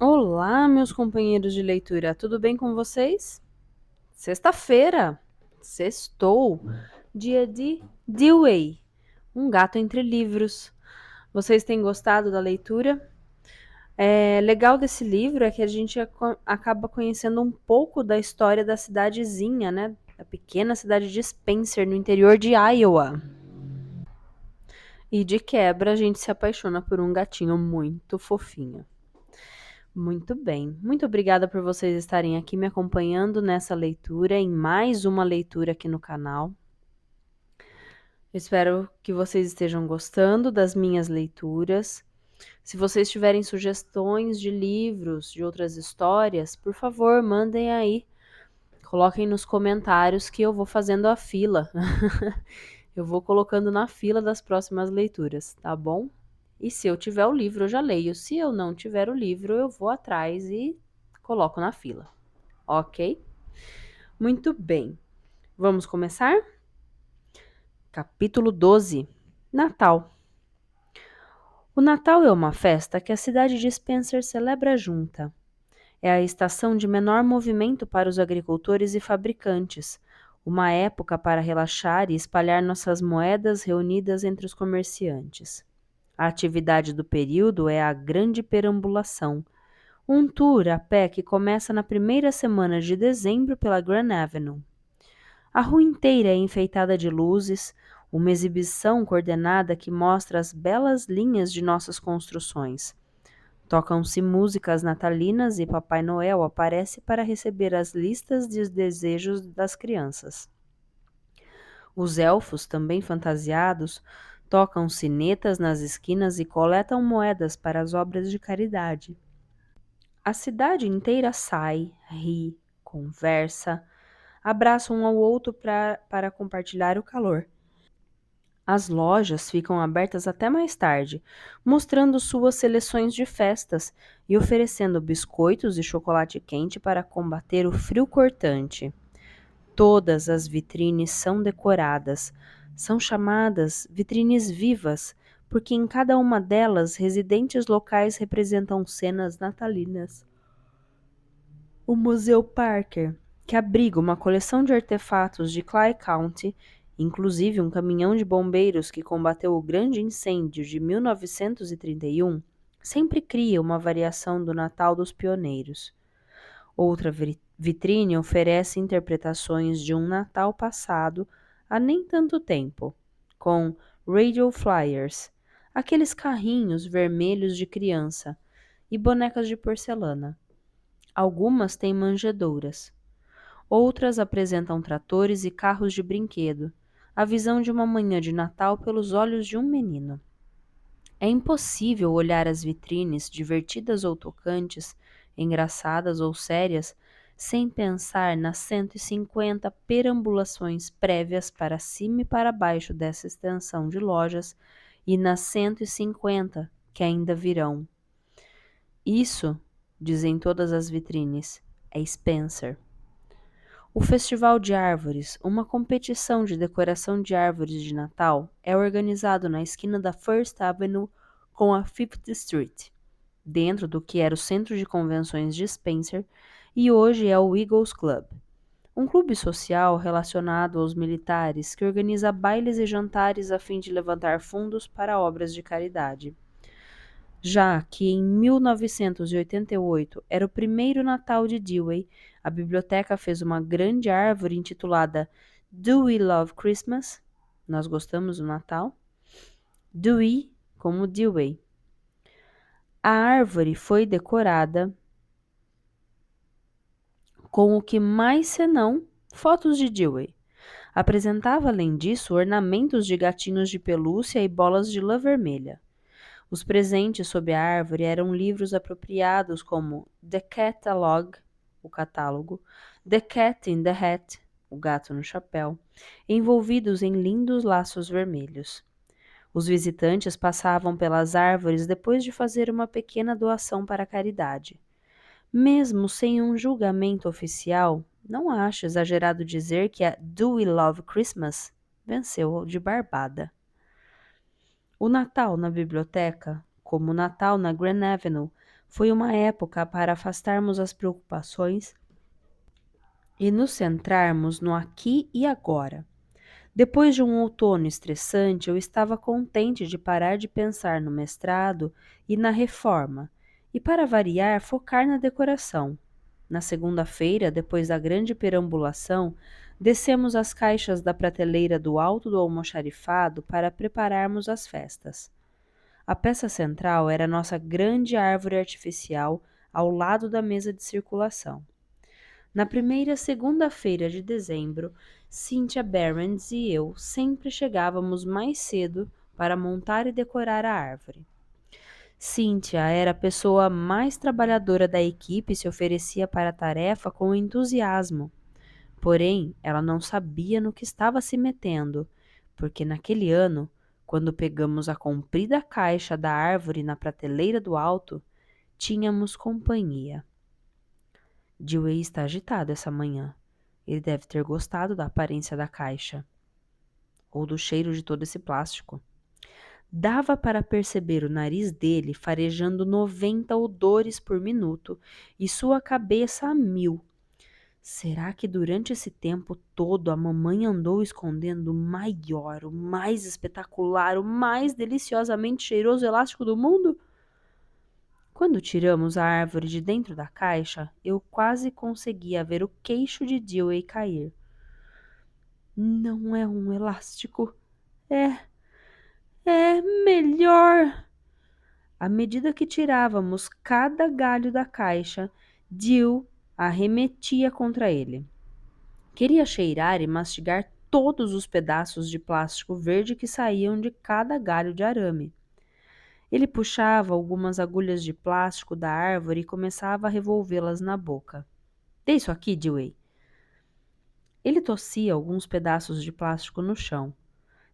Olá, meus companheiros de leitura, tudo bem com vocês? Sexta-feira, sextou, dia de Dewey, um gato entre livros. Vocês têm gostado da leitura? Legal desse livro é que a gente acaba conhecendo um pouco da história da cidadezinha, né? Da pequena cidade de Spencer, no interior de Iowa. E de quebra, a gente se apaixona por um gatinho muito fofinho. Muito bem. Muito obrigada por vocês estarem aqui me acompanhando nessa leitura, em mais uma leitura aqui no canal. Espero que vocês estejam gostando das minhas leituras. Se vocês tiverem sugestões de livros, de outras histórias, por favor, mandem aí. Coloquem nos comentários que eu vou fazendo a fila. Eu vou colocando na fila das próximas leituras, tá bom? E se eu tiver o livro, eu já leio. Se eu não tiver o livro, eu vou atrás e coloco na fila. Ok? Muito bem. Vamos começar? Capítulo 12. Natal. O Natal é uma festa que a cidade de Spencer celebra junta. É a estação de menor movimento para os agricultores e fabricantes, uma época para relaxar e espalhar nossas moedas reunidas entre os comerciantes. A atividade do período é a Grande Perambulação, um tour a pé que começa na primeira semana de dezembro pela Grand Avenue. A rua inteira é enfeitada de luzes, uma exibição coordenada que mostra as belas linhas de nossas construções. Tocam-se músicas natalinas e Papai Noel aparece para receber as listas de desejos das crianças. Os elfos, também fantasiados, tocam sinetas nas esquinas e coletam moedas para as obras de caridade. A cidade inteira sai, ri, conversa, abraça um ao outro para compartilhar o calor. As lojas ficam abertas até mais tarde, mostrando suas seleções de festas e oferecendo biscoitos e chocolate quente para combater o frio cortante. Todas as vitrines são decoradas. São chamadas vitrines vivas, porque em cada uma delas residentes locais representam cenas natalinas. O Museu Parker, que abriga uma coleção de artefatos de Clay County, inclusive um caminhão de bombeiros que combateu o grande incêndio de 1931, sempre cria uma variação do Natal dos Pioneiros. Outra vitrine oferece interpretações de um Natal passado há nem tanto tempo, com radio flyers, aqueles carrinhos vermelhos de criança, e bonecas de porcelana. Algumas têm manjedouras. Outras apresentam tratores e carros de brinquedo, a visão de uma manhã de Natal pelos olhos de um menino. É impossível olhar as vitrines, divertidas ou tocantes, engraçadas ou sérias, sem pensar nas 150 perambulações prévias para cima e para baixo dessa extensão de lojas e nas 150 que ainda virão. Isso, dizem todas as vitrines, é Spencer. O Festival de Árvores, uma competição de decoração de árvores de Natal, é organizado na esquina da First Avenue com a Fifth Street, dentro do que era o centro de convenções de Spencer e hoje é o Eagles Club, um clube social relacionado aos militares que organiza bailes e jantares a fim de levantar fundos para obras de caridade. Já que em 1988 era o primeiro Natal de Dewey, a biblioteca fez uma grande árvore intitulada Do We Love Christmas? Nós gostamos do Natal? Dewey como Dewey. A árvore foi decorada com o que mais senão fotos de Dewey. Apresentava além disso ornamentos de gatinhos de pelúcia e bolas de lã vermelha. Os presentes sob a árvore eram livros apropriados como The Catalog, o catálogo, The Cat in the Hat, o gato no chapéu, envolvidos em lindos laços vermelhos. Os visitantes passavam pelas árvores depois de fazer uma pequena doação para a caridade. Mesmo sem um julgamento oficial, não acho exagerado dizer que a Do We Love Christmas venceu de barbada. O Natal na biblioteca, como o Natal na Grand Avenue, Foi uma época para afastarmos as preocupações e nos centrarmos no aqui e agora. Depois de um outono estressante, eu estava contente de parar de pensar no mestrado e na reforma, e para variar, focar na decoração. Na segunda-feira, depois da grande perambulação, descemos as caixas da prateleira do alto do almoxarifado para prepararmos as festas. A peça central era nossa grande árvore artificial ao lado da mesa de circulação. Na primeira segunda-feira de dezembro, Cynthia Behrens e eu sempre chegávamos mais cedo para montar e decorar a árvore. Cynthia era a pessoa mais trabalhadora da equipe e se oferecia para a tarefa com entusiasmo. Porém, ela não sabia no que estava se metendo, porque naquele ano, quando pegamos a comprida caixa da árvore na prateleira do alto, tínhamos companhia. Dewey está agitado essa manhã. Ele deve ter gostado da aparência da caixa, ou do cheiro de todo esse plástico. Dava para perceber o nariz dele farejando 90 odores por minuto e sua cabeça a 1000. Será que durante esse tempo todo a mamãe andou escondendo o maior, o mais espetacular, o mais deliciosamente cheiroso elástico do mundo? Quando tiramos a árvore de dentro da caixa, eu quase conseguia ver o queixo de Dewey cair. Não é um elástico. É melhor. À medida que tirávamos cada galho da caixa, Jill arremetia contra ele. Queria cheirar e mastigar todos os pedaços de plástico verde que saíam de cada galho de arame. Ele puxava algumas agulhas de plástico da árvore e começava a revolvê-las na boca. Dê isso aqui, Dewey. Ele tossia alguns pedaços de plástico no chão.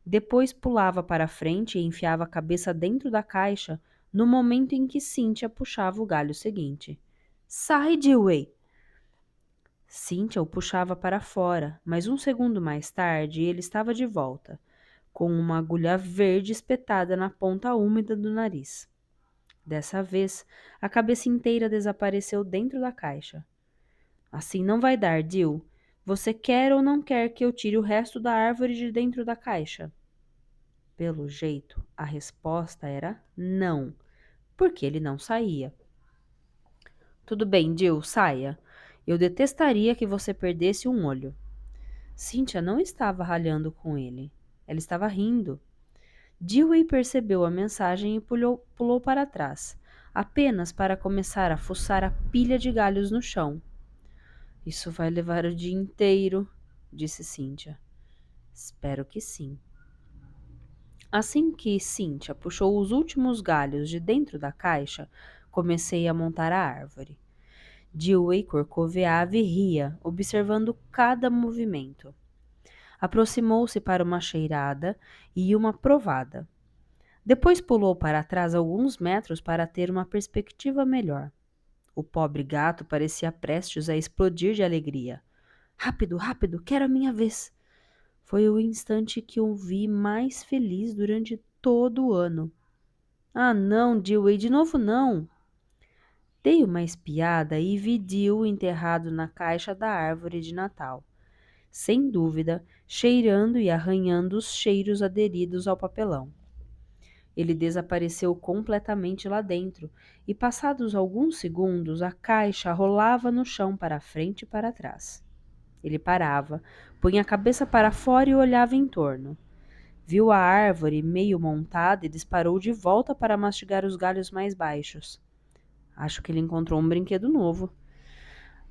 Depois pulava para frente e enfiava a cabeça dentro da caixa no momento em que Cynthia puxava o galho seguinte. Sai, Dewey! Cynthia o puxava para fora, mas um segundo mais tarde ele estava de volta, com uma agulha verde espetada na ponta úmida do nariz. Dessa vez, a cabeça inteira desapareceu dentro da caixa. Assim não vai dar, Jill. Você quer ou não quer que eu tire o resto da árvore de dentro da caixa? Pelo jeito, a resposta era não, porque ele não saía. Tudo bem, Jill, saia. Eu detestaria que você perdesse um olho. Cynthia não estava ralhando com ele. Ela estava rindo. Dewey percebeu a mensagem e pulou para trás, apenas para começar a fuçar a pilha de galhos no chão. Isso vai levar o dia inteiro, disse Cynthia. Espero que sim. Assim que Cynthia puxou os últimos galhos de dentro da caixa, comecei a montar a árvore. Dewey corcoveava e ria, observando cada movimento. Aproximou-se para uma cheirada e uma provada. Depois pulou para trás alguns metros para ter uma perspectiva melhor. O pobre gato parecia prestes a explodir de alegria. Rápido, rápido, quero a minha vez! Foi o instante que o vi mais feliz durante todo o ano. Ah, não, Dewey, de novo não! Dei uma espiada e vi Jill enterrado na caixa da árvore de Natal. Sem dúvida, cheirando e arranhando os cheiros aderidos ao papelão. Ele desapareceu completamente lá dentro, e passados alguns segundos a caixa rolava no chão para frente e para trás. Ele parava, punha a cabeça para fora e olhava em torno. Viu a árvore meio montada e disparou de volta para mastigar os galhos mais baixos. Acho que ele encontrou um brinquedo novo.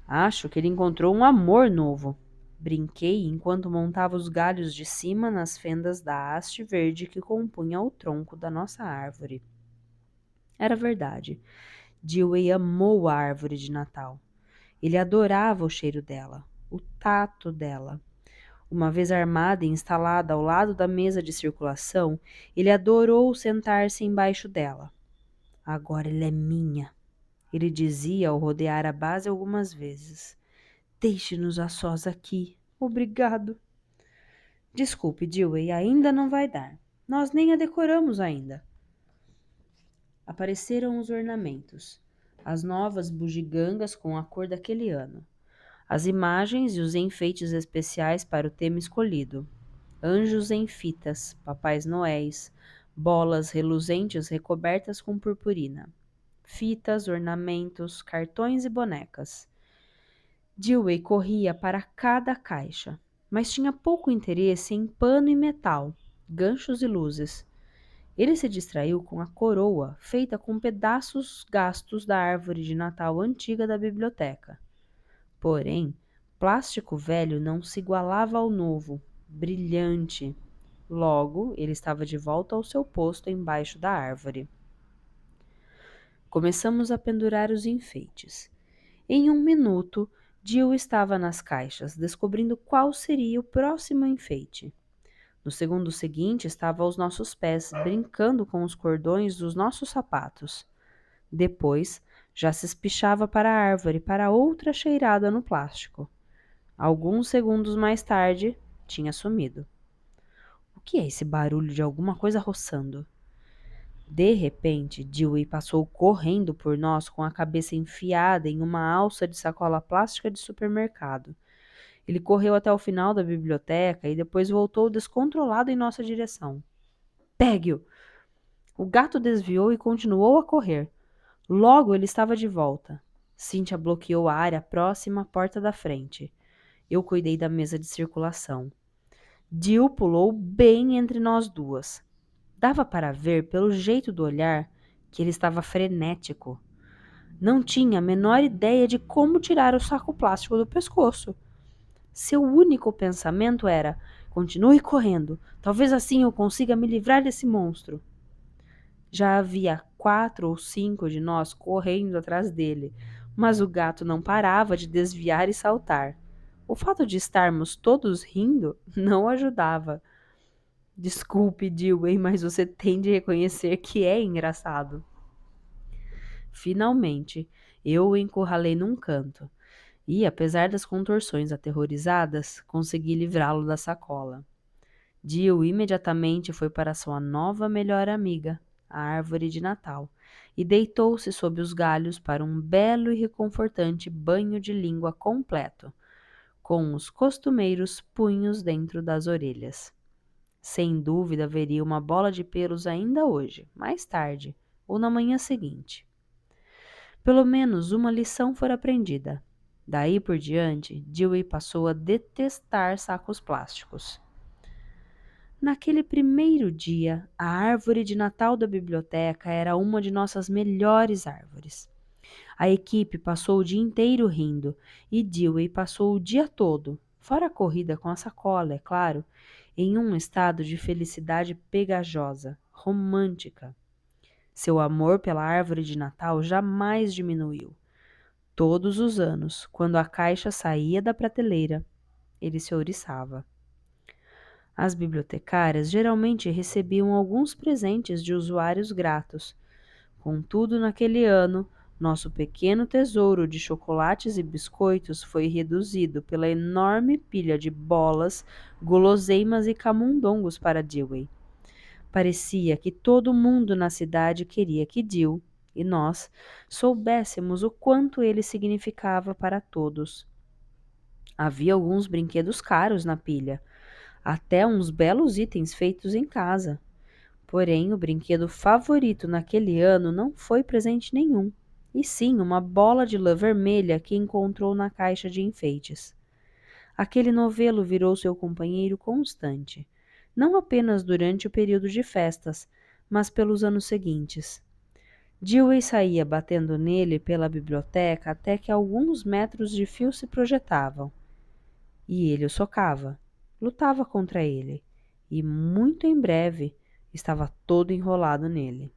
Acho que ele encontrou um amor novo. Brinquei enquanto montava os galhos de cima nas fendas da haste verde que compunha o tronco da nossa árvore. Era verdade. Dewey amou a árvore de Natal. Ele adorava o cheiro dela, o tato dela. Uma vez armada e instalada ao lado da mesa de circulação, ele adorou sentar-se embaixo dela. Agora ela é minha, ele dizia ao rodear a base algumas vezes. Deixe-nos a sós aqui. Obrigado. Desculpe, Dewey, ainda não vai dar. Nós nem a decoramos ainda. Apareceram os ornamentos. as novas bugigangas com a cor daquele ano, as imagens e os enfeites especiais para o tema escolhido, anjos em fitas, papais noéis, bolas reluzentes recobertas com purpurina, fitas, ornamentos, cartões e bonecas. Dewey corria para cada caixa, mas tinha pouco interesse em pano e metal, ganchos e luzes. Ele se distraiu com a coroa, feita com pedaços gastos da árvore de Natal antiga da biblioteca. Porém, plástico velho não se igualava ao novo, brilhante. Logo, ele estava de volta ao seu posto embaixo da árvore. Começamos a pendurar os enfeites. Em 1 minuto, Jill estava nas caixas, descobrindo qual seria o próximo enfeite. No segundo seguinte, estava aos nossos pés, brincando com os cordões dos nossos sapatos. Depois, já se espichava para a árvore para outra cheirada no plástico. Alguns segundos mais tarde, tinha sumido. O que é esse barulho de alguma coisa roçando? De repente, Dewey passou correndo por nós com a cabeça enfiada em uma alça de sacola plástica de supermercado. Ele correu até o final da biblioteca e depois voltou descontrolado em nossa direção. Pegue-o! O gato desviou e continuou a correr. Logo ele estava de volta. Cynthia bloqueou a área próxima à porta da frente. Eu cuidei da mesa de circulação. Jill pulou bem entre nós duas. Dava para ver, pelo jeito do olhar, que ele estava frenético. Não tinha a menor ideia de como tirar o saco plástico do pescoço. Seu único pensamento era: continue correndo, talvez assim eu consiga me livrar desse monstro. Já havia 4 ou 5 de nós correndo atrás dele, mas o gato não parava de desviar e saltar. O fato de estarmos todos rindo não ajudava. Desculpe, Dewey, mas você tem de reconhecer que é engraçado. Finalmente, eu o encurralei num canto e, apesar das contorções aterrorizadas, consegui livrá-lo da sacola. Jill imediatamente foi para sua nova melhor amiga, a árvore de Natal, e deitou-se sob os galhos para um belo e reconfortante banho de língua completo, com os costumeiros punhos dentro das orelhas. Sem dúvida haveria uma bola de pelos ainda hoje, mais tarde, ou na manhã seguinte. Pelo menos uma lição fora aprendida. Daí por diante, Dewey passou a detestar sacos plásticos. Naquele primeiro dia, a árvore de Natal da biblioteca era uma de nossas melhores árvores. A equipe passou o dia inteiro rindo e Dewey passou o dia todo, fora a corrida com a sacola, é claro, em um estado de felicidade pegajosa, romântica. Seu amor pela árvore de Natal jamais diminuiu. Todos os anos, quando a caixa saía da prateleira, ele se ouriçava. As bibliotecárias geralmente recebiam alguns presentes de usuários gratos. Contudo, naquele ano, nosso pequeno tesouro de chocolates e biscoitos foi reduzido pela enorme pilha de bolas, guloseimas e camundongos para Dewey. Parecia que todo mundo na cidade queria que Jill e nós soubéssemos o quanto ele significava para todos. Havia alguns brinquedos caros na pilha, até uns belos itens feitos em casa. Porém, o brinquedo favorito naquele ano não foi presente nenhum, e sim uma bola de lã vermelha que encontrou na caixa de enfeites. Aquele novelo virou seu companheiro constante, não apenas durante o período de festas, mas pelos anos seguintes. Dewey saía batendo nele pela biblioteca até que alguns metros de fio se projetavam. E ele o socava, lutava contra ele, e muito em breve estava todo enrolado nele.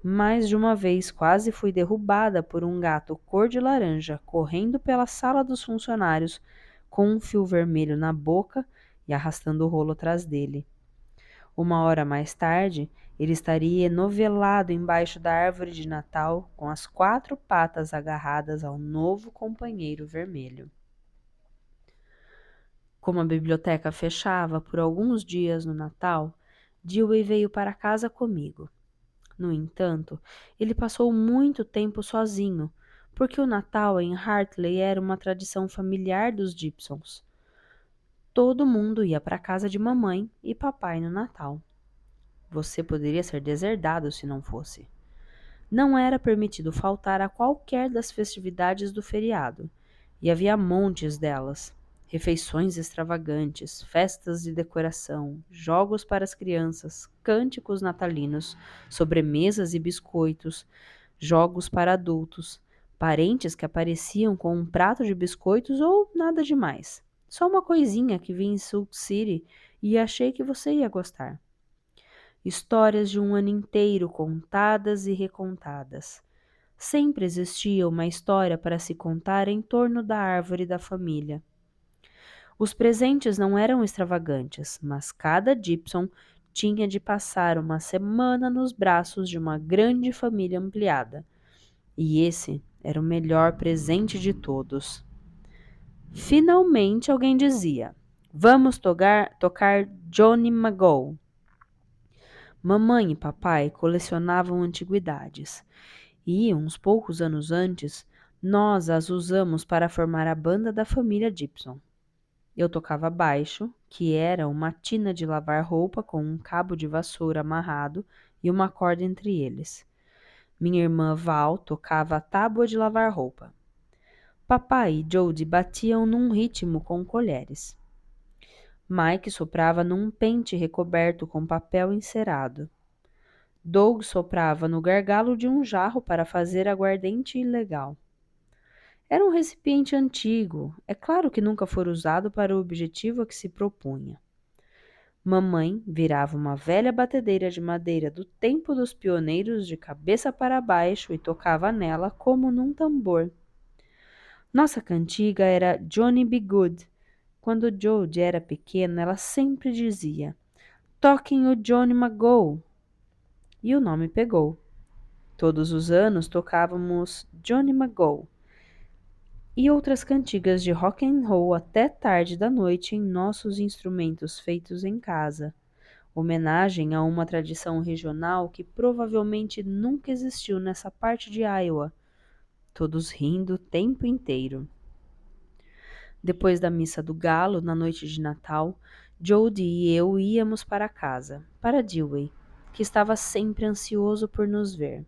Mais de uma vez quase fui derrubada por um gato cor de laranja correndo pela sala dos funcionários com um fio vermelho na boca e arrastando o rolo atrás dele. 1 hora mais tarde, ele estaria enovelado embaixo da árvore de Natal com as 4 patas agarradas ao novo companheiro vermelho. Como a biblioteca fechava por alguns dias no Natal, Dewey veio para casa comigo. No entanto, ele passou muito tempo sozinho, porque o Natal em Hartley era uma tradição familiar dos Gibsons. Todo mundo ia para a casa de mamãe e papai no Natal. Você poderia ser deserdado se não fosse. Não era permitido faltar a qualquer das festividades do feriado, e havia montes delas. Refeições extravagantes, festas de decoração, jogos para as crianças, cânticos natalinos, sobremesas e biscoitos, jogos para adultos, parentes que apareciam com um prato de biscoitos ou nada demais. Só uma coisinha que vi em Sioux City e achei que você ia gostar. Histórias de um ano inteiro contadas e recontadas. Sempre existia uma história para se contar em torno da árvore da família. Os presentes não eram extravagantes, mas cada Gibson tinha de passar uma semana nos braços de uma grande família ampliada. E esse era o melhor presente de todos. Finalmente alguém dizia: Vamos tocar Johnny Mago. Mamãe e papai colecionavam antiguidades e, uns poucos anos antes, nós as usamos para formar a banda da família Gibson. Eu tocava baixo, que era uma tina de lavar roupa com um cabo de vassoura amarrado e uma corda entre eles. Minha irmã Val tocava a tábua de lavar roupa. Papai e Jody batiam num ritmo com colheres. Mike soprava num pente recoberto com papel encerado. Doug soprava no gargalo de um jarro para fazer aguardente ilegal. Era um recipiente antigo, é claro que nunca fora usado para o objetivo a que se propunha. Mamãe virava uma velha batedeira de madeira do tempo dos pioneiros de cabeça para baixo e tocava nela como num tambor. Nossa cantiga era Johnny B. Good. Quando Jody era pequena, ela sempre dizia: Toquem o Johnny Mago. E o nome pegou. Todos os anos tocávamos Johnny Mago e outras cantigas de rock and roll até tarde da noite em nossos instrumentos feitos em casa, homenagem a uma tradição regional que provavelmente nunca existiu nessa parte de Iowa, todos rindo o tempo inteiro. Depois da missa do galo, na noite de Natal, Jody e eu íamos para casa, para Dewey, que estava sempre ansioso por nos ver.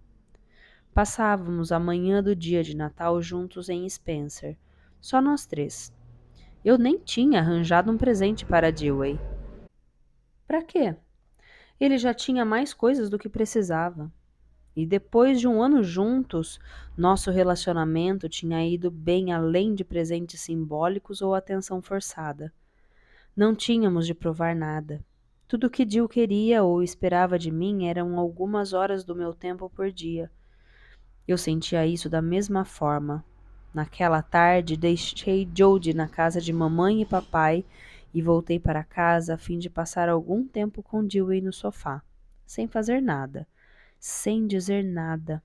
Passávamos a manhã do dia de Natal juntos em Spencer, só nós três. Eu nem tinha arranjado um presente para Dewey. Para quê? Ele já tinha mais coisas do que precisava. E depois de um ano juntos, nosso relacionamento tinha ido bem além de presentes simbólicos ou atenção forçada. Não tínhamos de provar nada. Tudo o que Jill queria ou esperava de mim eram algumas horas do meu tempo por dia. Eu sentia isso da mesma forma. Naquela tarde, deixei Jody na casa de mamãe e papai e voltei para casa a fim de passar algum tempo com Dewey no sofá, sem fazer nada, sem dizer nada.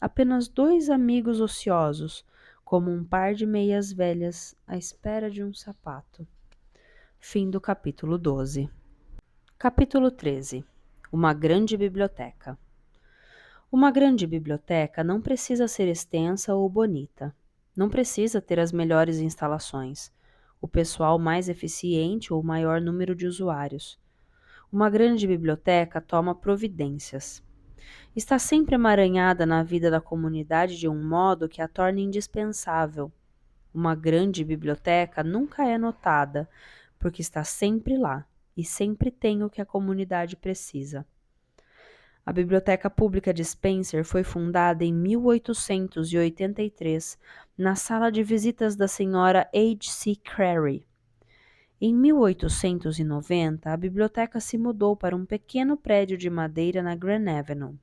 Apenas dois amigos ociosos, como um par de meias velhas à espera de um sapato. Fim do capítulo 12. Capítulo 13. Uma grande biblioteca. Uma grande biblioteca não precisa ser extensa ou bonita. Não precisa ter as melhores instalações, o pessoal mais eficiente ou o maior número de usuários. Uma grande biblioteca toma providências. Está sempre emaranhada na vida da comunidade de um modo que a torna indispensável. Uma grande biblioteca nunca é notada, porque está sempre lá e sempre tem o que a comunidade precisa. A Biblioteca Pública de Spencer foi fundada em 1883 na sala de visitas da senhora H.C. Carey. Em 1890, a biblioteca se mudou para um pequeno prédio de madeira na Grand Avenue.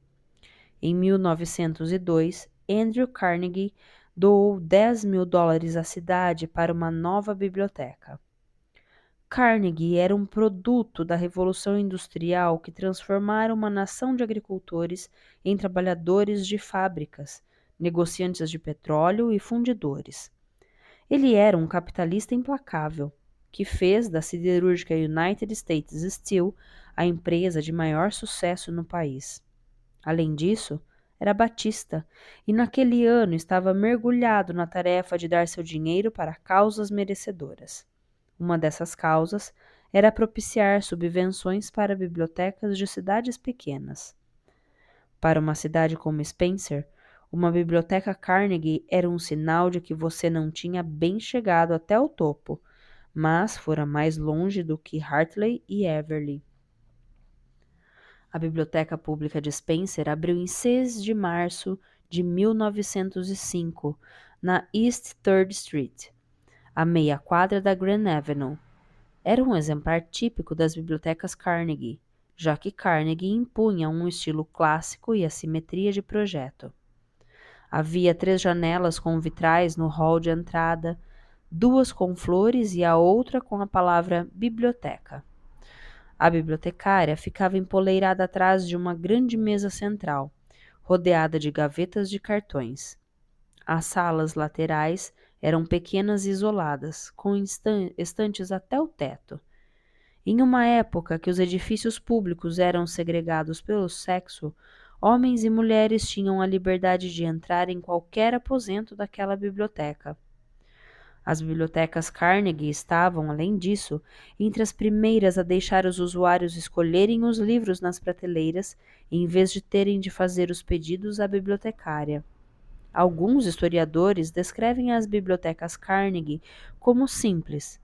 Em 1902, Andrew Carnegie doou $10.000 à cidade para uma nova biblioteca. Carnegie era um produto da Revolução Industrial que transformara uma nação de agricultores em trabalhadores de fábricas, negociantes de petróleo e fundidores. Ele era um capitalista implacável, que fez da siderúrgica United States Steel a empresa de maior sucesso no país. Além disso, era batista e naquele ano estava mergulhado na tarefa de dar seu dinheiro para causas merecedoras. Uma dessas causas era propiciar subvenções para bibliotecas de cidades pequenas. Para uma cidade como Spencer, uma biblioteca Carnegie era um sinal de que você não tinha bem chegado até o topo, mas fora mais longe do que Hartley e Everly. A Biblioteca Pública de Spencer abriu em 6 de março de 1905, na East 3rd Street, a meia quadra da Grand Avenue. Era um exemplar típico das bibliotecas Carnegie, já que Carnegie impunha um estilo clássico e a simetria de projeto. Havia 3 janelas com vitrais no hall de entrada, 2 com flores e a outra com a palavra biblioteca. A bibliotecária ficava empoleirada atrás de uma grande mesa central, rodeada de gavetas de cartões. As salas laterais eram pequenas e isoladas, com estantes até o teto. Em uma época que os edifícios públicos eram segregados pelo sexo, homens e mulheres tinham a liberdade de entrar em qualquer aposento daquela biblioteca. As bibliotecas Carnegie estavam, além disso, entre as primeiras a deixar os usuários escolherem os livros nas prateleiras, em vez de terem de fazer os pedidos à bibliotecária. Alguns historiadores descrevem as bibliotecas Carnegie como simples,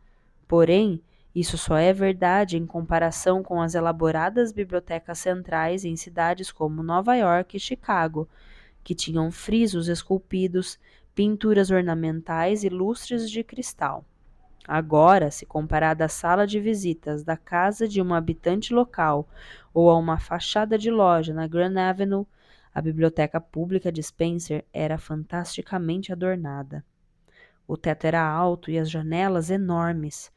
porém, isso só é verdade em comparação com as elaboradas bibliotecas centrais em cidades como Nova York e Chicago, que tinham frisos esculpidos, pinturas ornamentais e lustres de cristal. Agora, se comparada à sala de visitas da casa de um habitante local ou a uma fachada de loja na Grand Avenue, a biblioteca pública de Spencer era fantasticamente adornada. O teto era alto e as janelas enormes.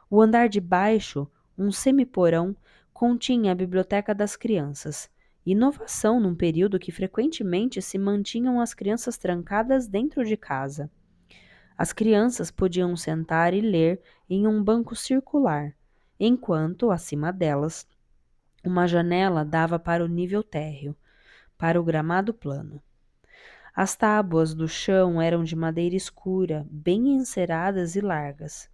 O andar de baixo, um semiporão, continha a biblioteca das crianças, inovação num período que frequentemente se mantinham as crianças trancadas dentro de casa. As crianças podiam sentar e ler em um banco circular, enquanto, acima delas, uma janela dava para o nível térreo, para o gramado plano. As tábuas do chão eram de madeira escura, bem enceradas e largas.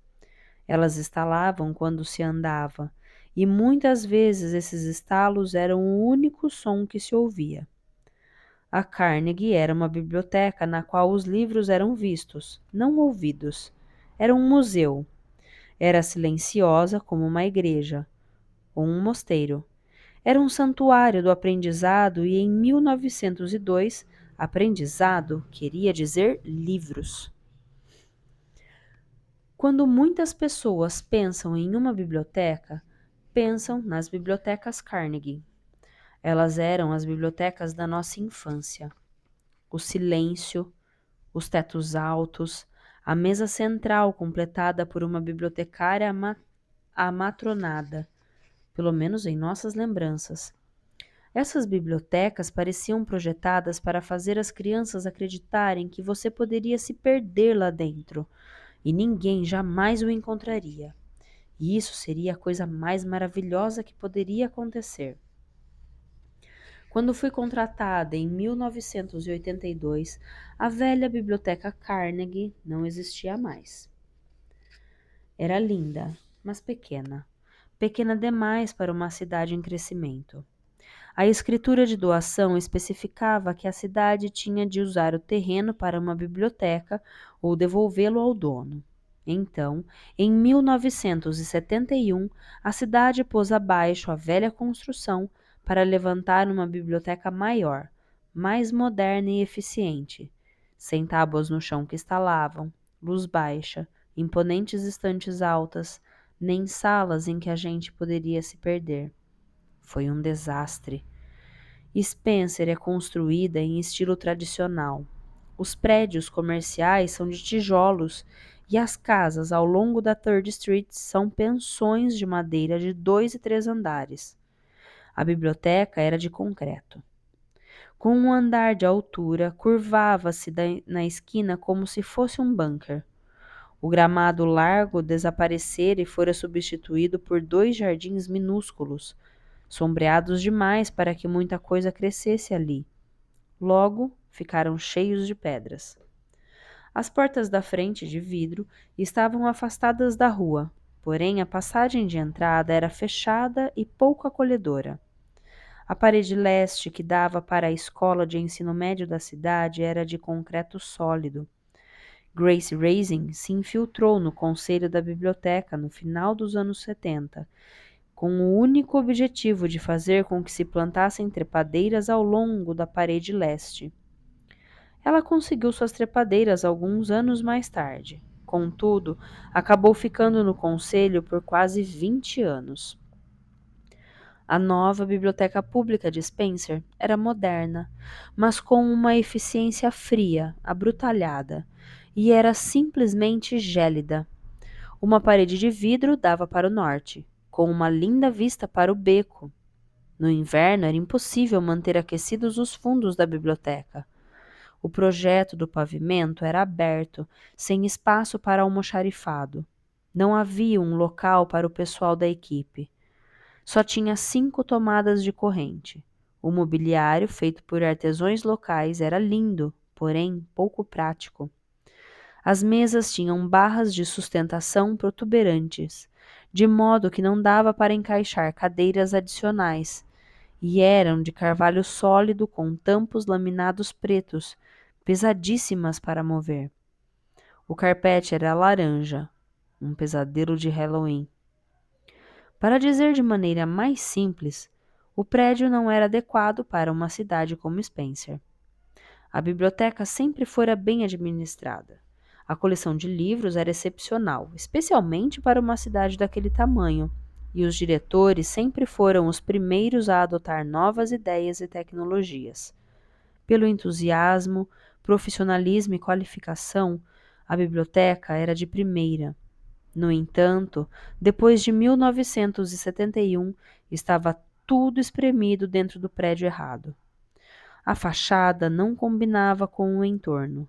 Elas estalavam quando se andava, e muitas vezes esses estalos eram o único som que se ouvia. A Carnegie era uma biblioteca na qual os livros eram vistos, não ouvidos. Era um museu. Era silenciosa como uma igreja ou um mosteiro. Era um santuário do aprendizado e em 1902, aprendizado queria dizer livros. Quando muitas pessoas pensam em uma biblioteca, pensam nas bibliotecas Carnegie. Elas eram as bibliotecas da nossa infância. O silêncio, os tetos altos, a mesa central completada por uma bibliotecária amatronada, pelo menos em nossas lembranças. Essas bibliotecas pareciam projetadas para fazer as crianças acreditarem que você poderia se perder lá dentro e ninguém jamais o encontraria. E isso seria a coisa mais maravilhosa que poderia acontecer. Quando fui contratada em 1982, a velha biblioteca Carnegie não existia mais. Era linda, mas pequena. Pequena demais para uma cidade em crescimento. A escritura de doação especificava que a cidade tinha de usar o terreno para uma biblioteca ou devolvê-lo ao dono. Então, em 1971, a cidade pôs abaixo a velha construção para levantar uma biblioteca maior, mais moderna e eficiente, sem tábuas no chão que estalavam, luz baixa, imponentes estantes altas, nem salas em que a gente poderia se perder. Foi um desastre. Spencer é construída em estilo tradicional. Os prédios comerciais são de tijolos e as casas ao longo da 3rd Street são pensões de madeira de 2 e 3 andares. A biblioteca era de concreto. Com um andar de altura, curvava-se na esquina como se fosse um bunker. O gramado largo desaparecera e fora substituído por 2 jardins minúsculos, sombreados demais para que muita coisa crescesse ali. Logo, ficaram cheios de pedras. As portas da frente, de vidro, estavam afastadas da rua, porém a passagem de entrada era fechada e pouco acolhedora. A parede leste que dava para a escola de ensino médio da cidade era de concreto sólido. Grace Raising se infiltrou no conselho da biblioteca no final dos anos 70, com o único objetivo de fazer com que se plantassem trepadeiras ao longo da parede leste. Ela conseguiu suas trepadeiras alguns anos mais tarde. Contudo, acabou ficando no conselho por quase 20 anos. A nova biblioteca pública de Spencer era moderna, mas com uma eficiência fria, abrutalhada, e era simplesmente gélida. Uma parede de vidro dava para o norte, com uma linda vista para o beco. No inverno era impossível manter aquecidos os fundos da biblioteca. O projeto do pavimento era aberto, sem espaço para almoxarifado. Não havia um local para o pessoal da equipe. Só tinha 5 tomadas de corrente. O mobiliário, feito por artesãos locais, era lindo, porém pouco prático. As mesas tinham barras de sustentação protuberantes, de modo que não dava para encaixar cadeiras adicionais, e eram de carvalho sólido com tampos laminados pretos, pesadíssimas para mover. O carpete era laranja, um pesadelo de Halloween. Para dizer de maneira mais simples, o prédio não era adequado para uma cidade como Spencer. A biblioteca sempre fora bem administrada. A coleção de livros era excepcional, especialmente para uma cidade daquele tamanho, e os diretores sempre foram os primeiros a adotar novas ideias e tecnologias. Pelo entusiasmo, profissionalismo e qualificação, a biblioteca era de primeira. No entanto, depois de 1971, estava tudo espremido dentro do prédio errado. A fachada não combinava com o entorno.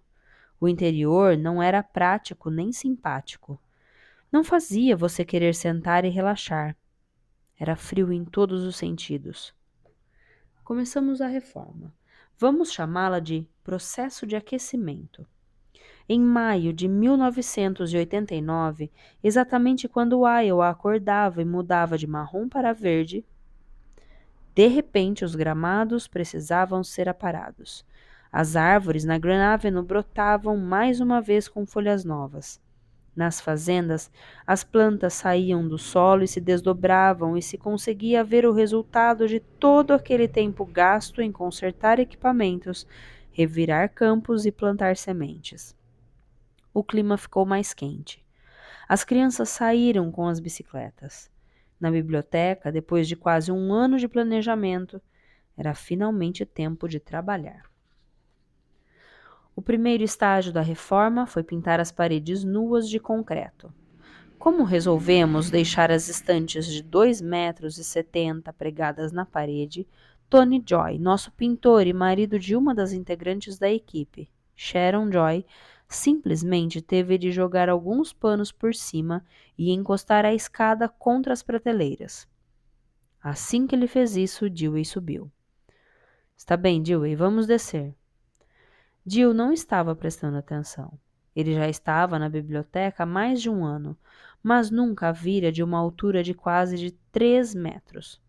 O interior não era prático nem simpático. Não fazia você querer sentar e relaxar. Era frio em todos os sentidos. Começamos a reforma. Vamos chamá-la de processo de aquecimento. Em maio de 1989, exatamente quando Iowa acordava e mudava de marrom para verde, de repente os gramados precisavam ser aparados. As árvores na Grand Avenue brotavam mais uma vez com folhas novas. Nas fazendas, as plantas saíam do solo e se desdobravam, e se conseguia ver o resultado de todo aquele tempo gasto em consertar equipamentos, revirar campos e plantar sementes. O clima ficou mais quente. As crianças saíram com as bicicletas. Na biblioteca, depois de quase um ano de planejamento, era finalmente tempo de trabalhar. O primeiro estágio da reforma foi pintar as paredes nuas de concreto. Como resolvemos deixar as estantes de 2,70 m pregadas na parede, Tony Joy, nosso pintor e marido de uma das integrantes da equipe, Sharon Joy, simplesmente teve de jogar alguns panos por cima e encostar a escada contra as prateleiras. Assim que ele fez isso, Dewey subiu. Está bem, Dewey, vamos descer. Jill não estava prestando atenção. Ele já estava na biblioteca há mais de um ano, mas nunca a vira de uma altura de quase de 3 metros.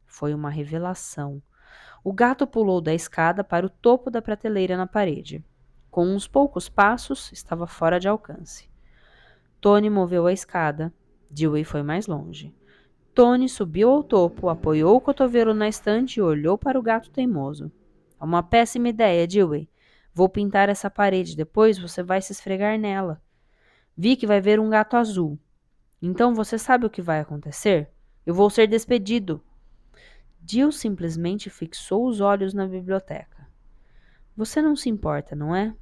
Foi uma revelação. O gato pulou da escada para o topo da prateleira na parede. Com uns poucos passos, estava fora de alcance. Tony moveu a escada. Dewey foi mais longe. Tony subiu ao topo, apoiou o cotovelo na estante e olhou para o gato teimoso. É uma péssima ideia, Dewey. Vou pintar essa parede, depois você vai se esfregar nela. Vi que vai ver um gato azul. Então você sabe o que vai acontecer? Eu vou ser despedido. Jill simplesmente fixou os olhos na biblioteca. Você não se importa, não é?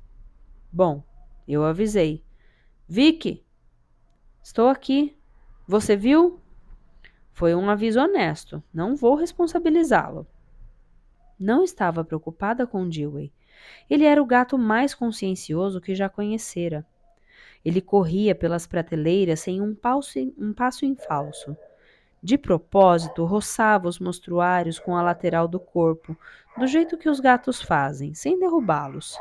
Bom, eu avisei. Vicky, estou aqui. Você viu? Foi um aviso honesto. Não vou responsabilizá-lo. Não estava preocupada com Dewey. Ele era o gato mais consciencioso que já conhecera. Ele corria pelas prateleiras sem um passo em falso. De propósito, roçava os mostruários com a lateral do corpo, do jeito que os gatos fazem, sem derrubá-los.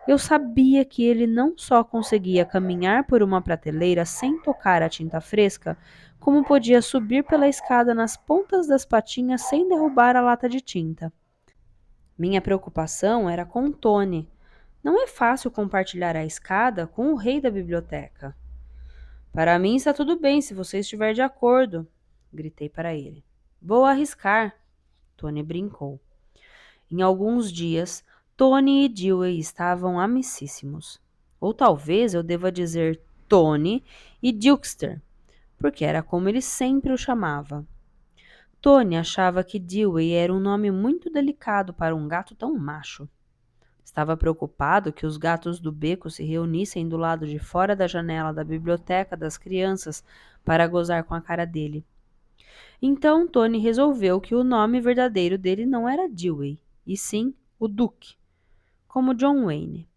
Eu sabia que ele não só conseguia caminhar por uma prateleira sem tocar a tinta fresca, como podia subir pela escada nas pontas das patinhas sem derrubar a lata de tinta. Minha preocupação era com Tony. Não é fácil compartilhar a escada com o rei da biblioteca. Para mim está tudo bem se você estiver de acordo, gritei para ele. Vou arriscar, Tony brincou. Em alguns dias, Tony e Dewey estavam amicíssimos. Ou talvez eu deva dizer Tony e Dukester, porque era como ele sempre o chamava. Tony achava que Dewey era um nome muito delicado para um gato tão macho. Estava preocupado que os gatos do beco se reunissem do lado de fora da janela da biblioteca das crianças para gozar com a cara dele. Então Tony resolveu que o nome verdadeiro dele não era Dewey, e sim o Duque, como John Wayne.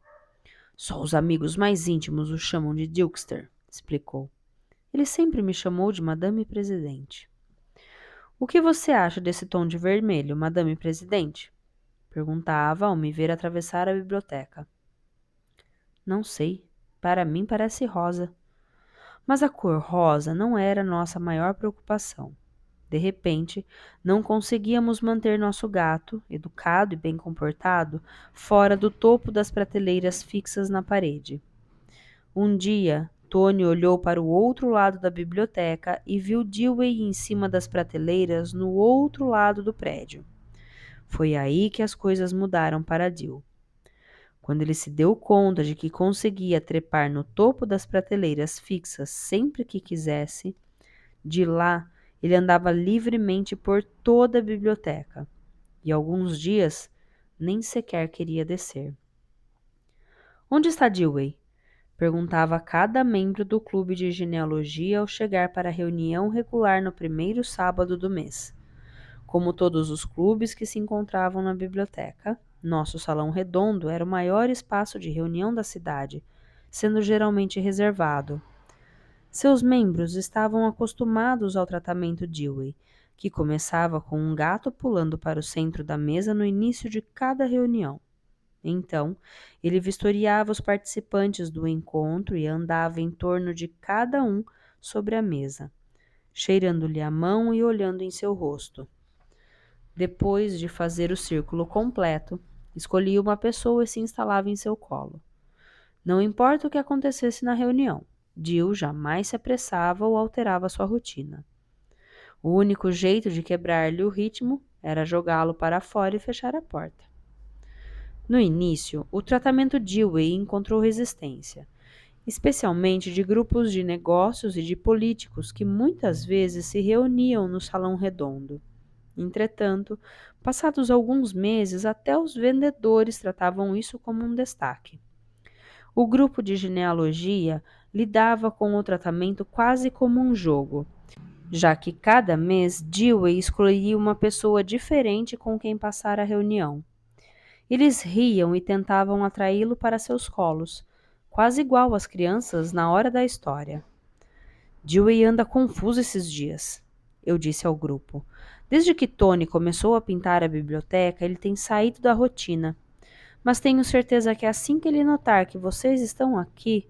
Só os amigos mais íntimos o chamam de Dukester, explicou. Ele sempre me chamou de Madame Presidente. O que você acha desse tom de vermelho, Madame Presidente? Perguntava ao me ver atravessar a biblioteca. Não sei. Para mim parece rosa. Mas a cor rosa não era nossa maior preocupação. De repente, não conseguíamos manter nosso gato, educado e bem comportado, fora do topo das prateleiras fixas na parede. Um dia, Tony olhou para o outro lado da biblioteca e viu Dewey em cima das prateleiras no outro lado do prédio. Foi aí que as coisas mudaram para Dewey. Quando ele se deu conta de que conseguia trepar no topo das prateleiras fixas sempre que quisesse, de lá ele andava livremente por toda a biblioteca e alguns dias nem sequer queria descer. Onde está Dewey? Perguntava a cada membro do clube de genealogia ao chegar para a reunião regular no primeiro sábado do mês. Como todos os clubes que se encontravam na biblioteca, nosso salão redondo era o maior espaço de reunião da cidade, sendo geralmente reservado. Seus membros estavam acostumados ao tratamento Dewey, que começava com um gato pulando para o centro da mesa no início de cada reunião. Então, ele vistoriava os participantes do encontro e andava em torno de cada um sobre a mesa, cheirando-lhe a mão e olhando em seu rosto. Depois de fazer o círculo completo, escolhia uma pessoa e se instalava em seu colo. Não importa o que acontecesse na reunião, Jill jamais se apressava ou alterava sua rotina. O único jeito de quebrar-lhe o ritmo era jogá-lo para fora e fechar a porta. No início, o tratamento Dewey encontrou resistência, especialmente de grupos de negócios e de políticos que muitas vezes se reuniam no salão redondo. Entretanto, passados alguns meses, até os vendedores tratavam isso como um destaque. O grupo de genealogia lidava com o tratamento quase como um jogo, já que cada mês Dewey escolhia uma pessoa diferente com quem passar a reunião. Eles riam e tentavam atraí-lo para seus colos, quase igual às crianças na hora da história. Dewey anda confuso esses dias, eu disse ao grupo. Desde que Tony começou a pintar a biblioteca, ele tem saído da rotina. Mas tenho certeza que assim que ele notar que vocês estão aqui,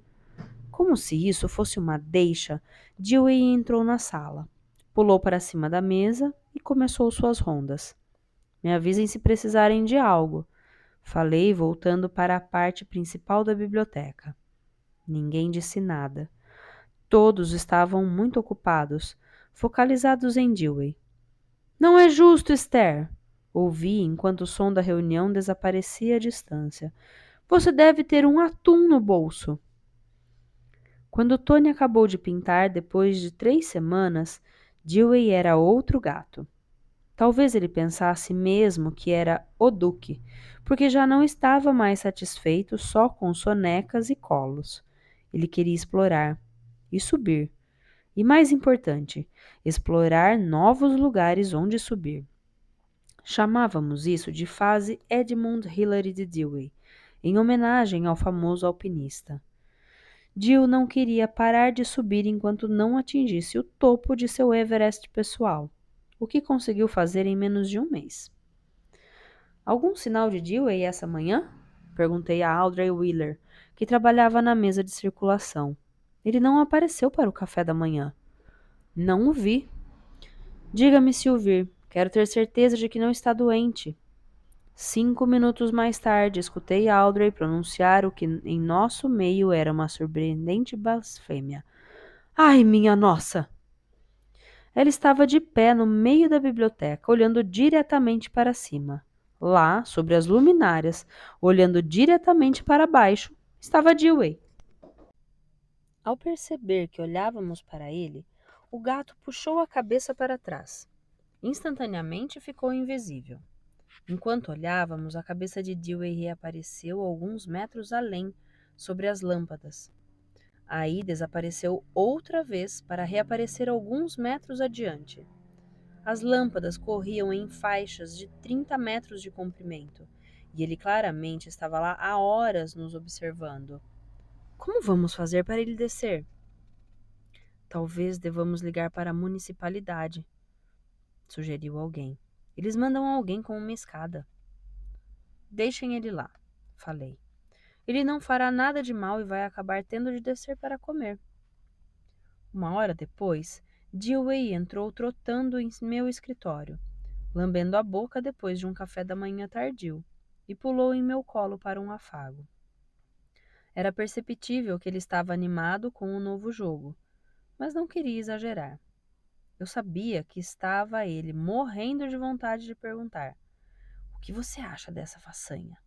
como se isso fosse uma deixa, Dewey entrou na sala, pulou para cima da mesa e começou suas rondas. Me avisem se precisarem de algo. Falei, voltando para a parte principal da biblioteca. Ninguém disse nada. Todos estavam muito ocupados, focalizados em Dewey. Não é justo, Esther! Ouvi enquanto o som da reunião desaparecia à distância. Você deve ter um atum no bolso. Quando Tony acabou de pintar, depois de 3 semanas, Dewey era outro gato. Talvez ele pensasse mesmo que era o Duque, porque já não estava mais satisfeito só com sonecas e colos. Ele queria explorar e subir. E mais importante, explorar novos lugares onde subir. Chamávamos isso de fase Edmund Hillary de Dewey, em homenagem ao famoso alpinista. Jill não queria parar de subir enquanto não atingisse o topo de seu Everest pessoal, o que conseguiu fazer em menos de um mês. Algum sinal de Dewey essa manhã? Perguntei a Audrey Wheeler, que trabalhava na mesa de circulação. Ele não apareceu para o café da manhã. Não o vi. Diga-me se o vir. Quero ter certeza de que não está doente. 5 minutos mais tarde, escutei Audrey pronunciar o que em nosso meio era uma surpreendente blasfêmia. Ai, minha nossa! Ela estava de pé no meio da biblioteca, olhando diretamente para cima. Lá, sobre as luminárias, olhando diretamente para baixo, estava Dewey. Ao perceber que olhávamos para ele, o gato puxou a cabeça para trás. Instantaneamente ficou invisível. Enquanto olhávamos, a cabeça de Dewey reapareceu alguns metros além, sobre as lâmpadas. Aí desapareceu outra vez para reaparecer alguns metros adiante. As lâmpadas corriam em faixas de 30 metros de comprimento, e ele claramente estava lá há horas nos observando. Como vamos fazer para ele descer? Talvez devamos ligar para a municipalidade, sugeriu alguém. Eles mandam alguém com uma escada. Deixem ele lá, falei. Ele não fará nada de mal e vai acabar tendo de descer para comer. Uma hora depois, Dewey entrou trotando em meu escritório, lambendo a boca depois de um café da manhã tardio, e pulou em meu colo para um afago. Era perceptível que ele estava animado com o novo jogo, mas não queria exagerar. Eu sabia que estava ele morrendo de vontade de perguntar: o que você acha dessa façanha?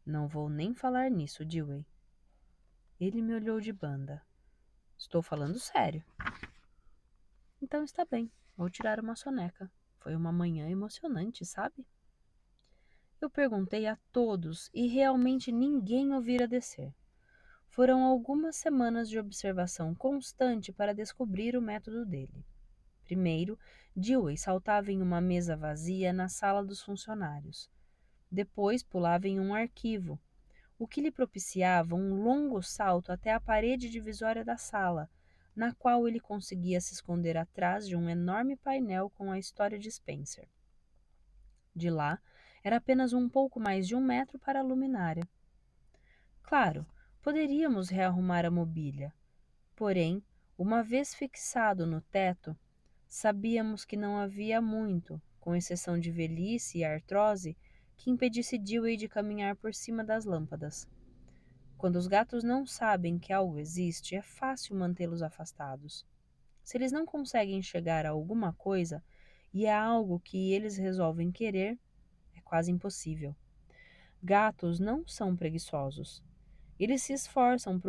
Não vou nem falar nisso, Dewey. Ele me olhou de banda. Estou falando sério. Então está bem, vou tirar uma soneca. Foi uma manhã emocionante, sabe? Eu perguntei a todos e realmente ninguém o vira descer. Foram algumas semanas de observação constante para descobrir o método dele. Primeiro, Dewey saltava em uma mesa vazia na sala dos funcionários. Depois pulava em um arquivo, o que lhe propiciava um longo salto até a parede divisória da sala, na qual ele conseguia se esconder atrás de um enorme painel com a história de Spencer. De lá, era apenas um pouco mais de 1 metro para a luminária. Claro, poderíamos rearrumar a mobília, porém, uma vez fixado no teto, sabíamos que não havia muito, com exceção de velhice e artrose, que impedisse Dewey de caminhar por cima das lâmpadas. Quando os gatos não sabem que algo existe, é fácil mantê-los afastados. Se eles não conseguem chegar a alguma coisa e é algo que eles resolvem querer, é quase impossível. Gatos não são preguiçosos. Eles se esforçam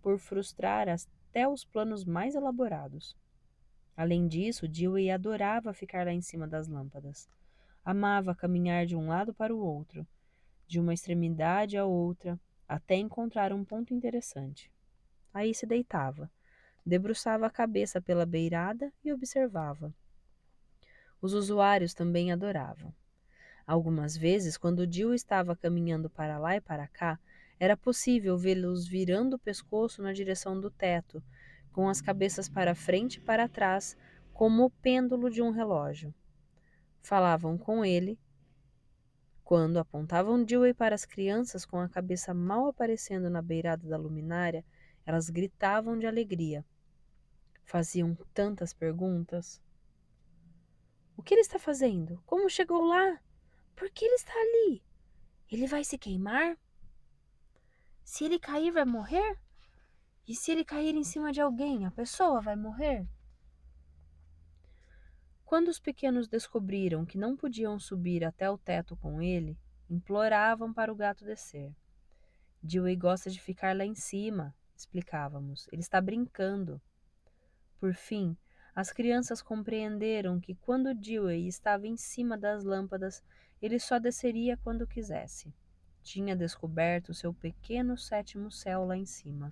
por frustrar até os planos mais elaborados. Além disso, Dewey adorava ficar lá em cima das lâmpadas. Amava caminhar de um lado para o outro, de uma extremidade à outra, até encontrar um ponto interessante. Aí se deitava, debruçava a cabeça pela beirada e observava. Os usuários também adoravam. Algumas vezes, quando Jill estava caminhando para lá e para cá, era possível vê-los virando o pescoço na direção do teto, com as cabeças para frente e para trás, como o pêndulo de um relógio. Falavam com ele. Quando apontavam Dewey para as crianças com a cabeça mal aparecendo na beirada da luminária, elas gritavam de alegria. Faziam tantas perguntas. O que ele está fazendo? Como chegou lá? Por que ele está ali? Ele vai se queimar? Se ele cair, vai morrer? E se ele cair em cima de alguém, a pessoa vai morrer? Quando os pequenos descobriram que não podiam subir até o teto com ele, imploravam para o gato descer. Dewey gosta de ficar lá em cima, explicávamos. Ele está brincando. Por fim, as crianças compreenderam que quando Dewey estava em cima das lâmpadas, ele só desceria quando quisesse. Tinha descoberto seu pequeno sétimo céu lá em cima.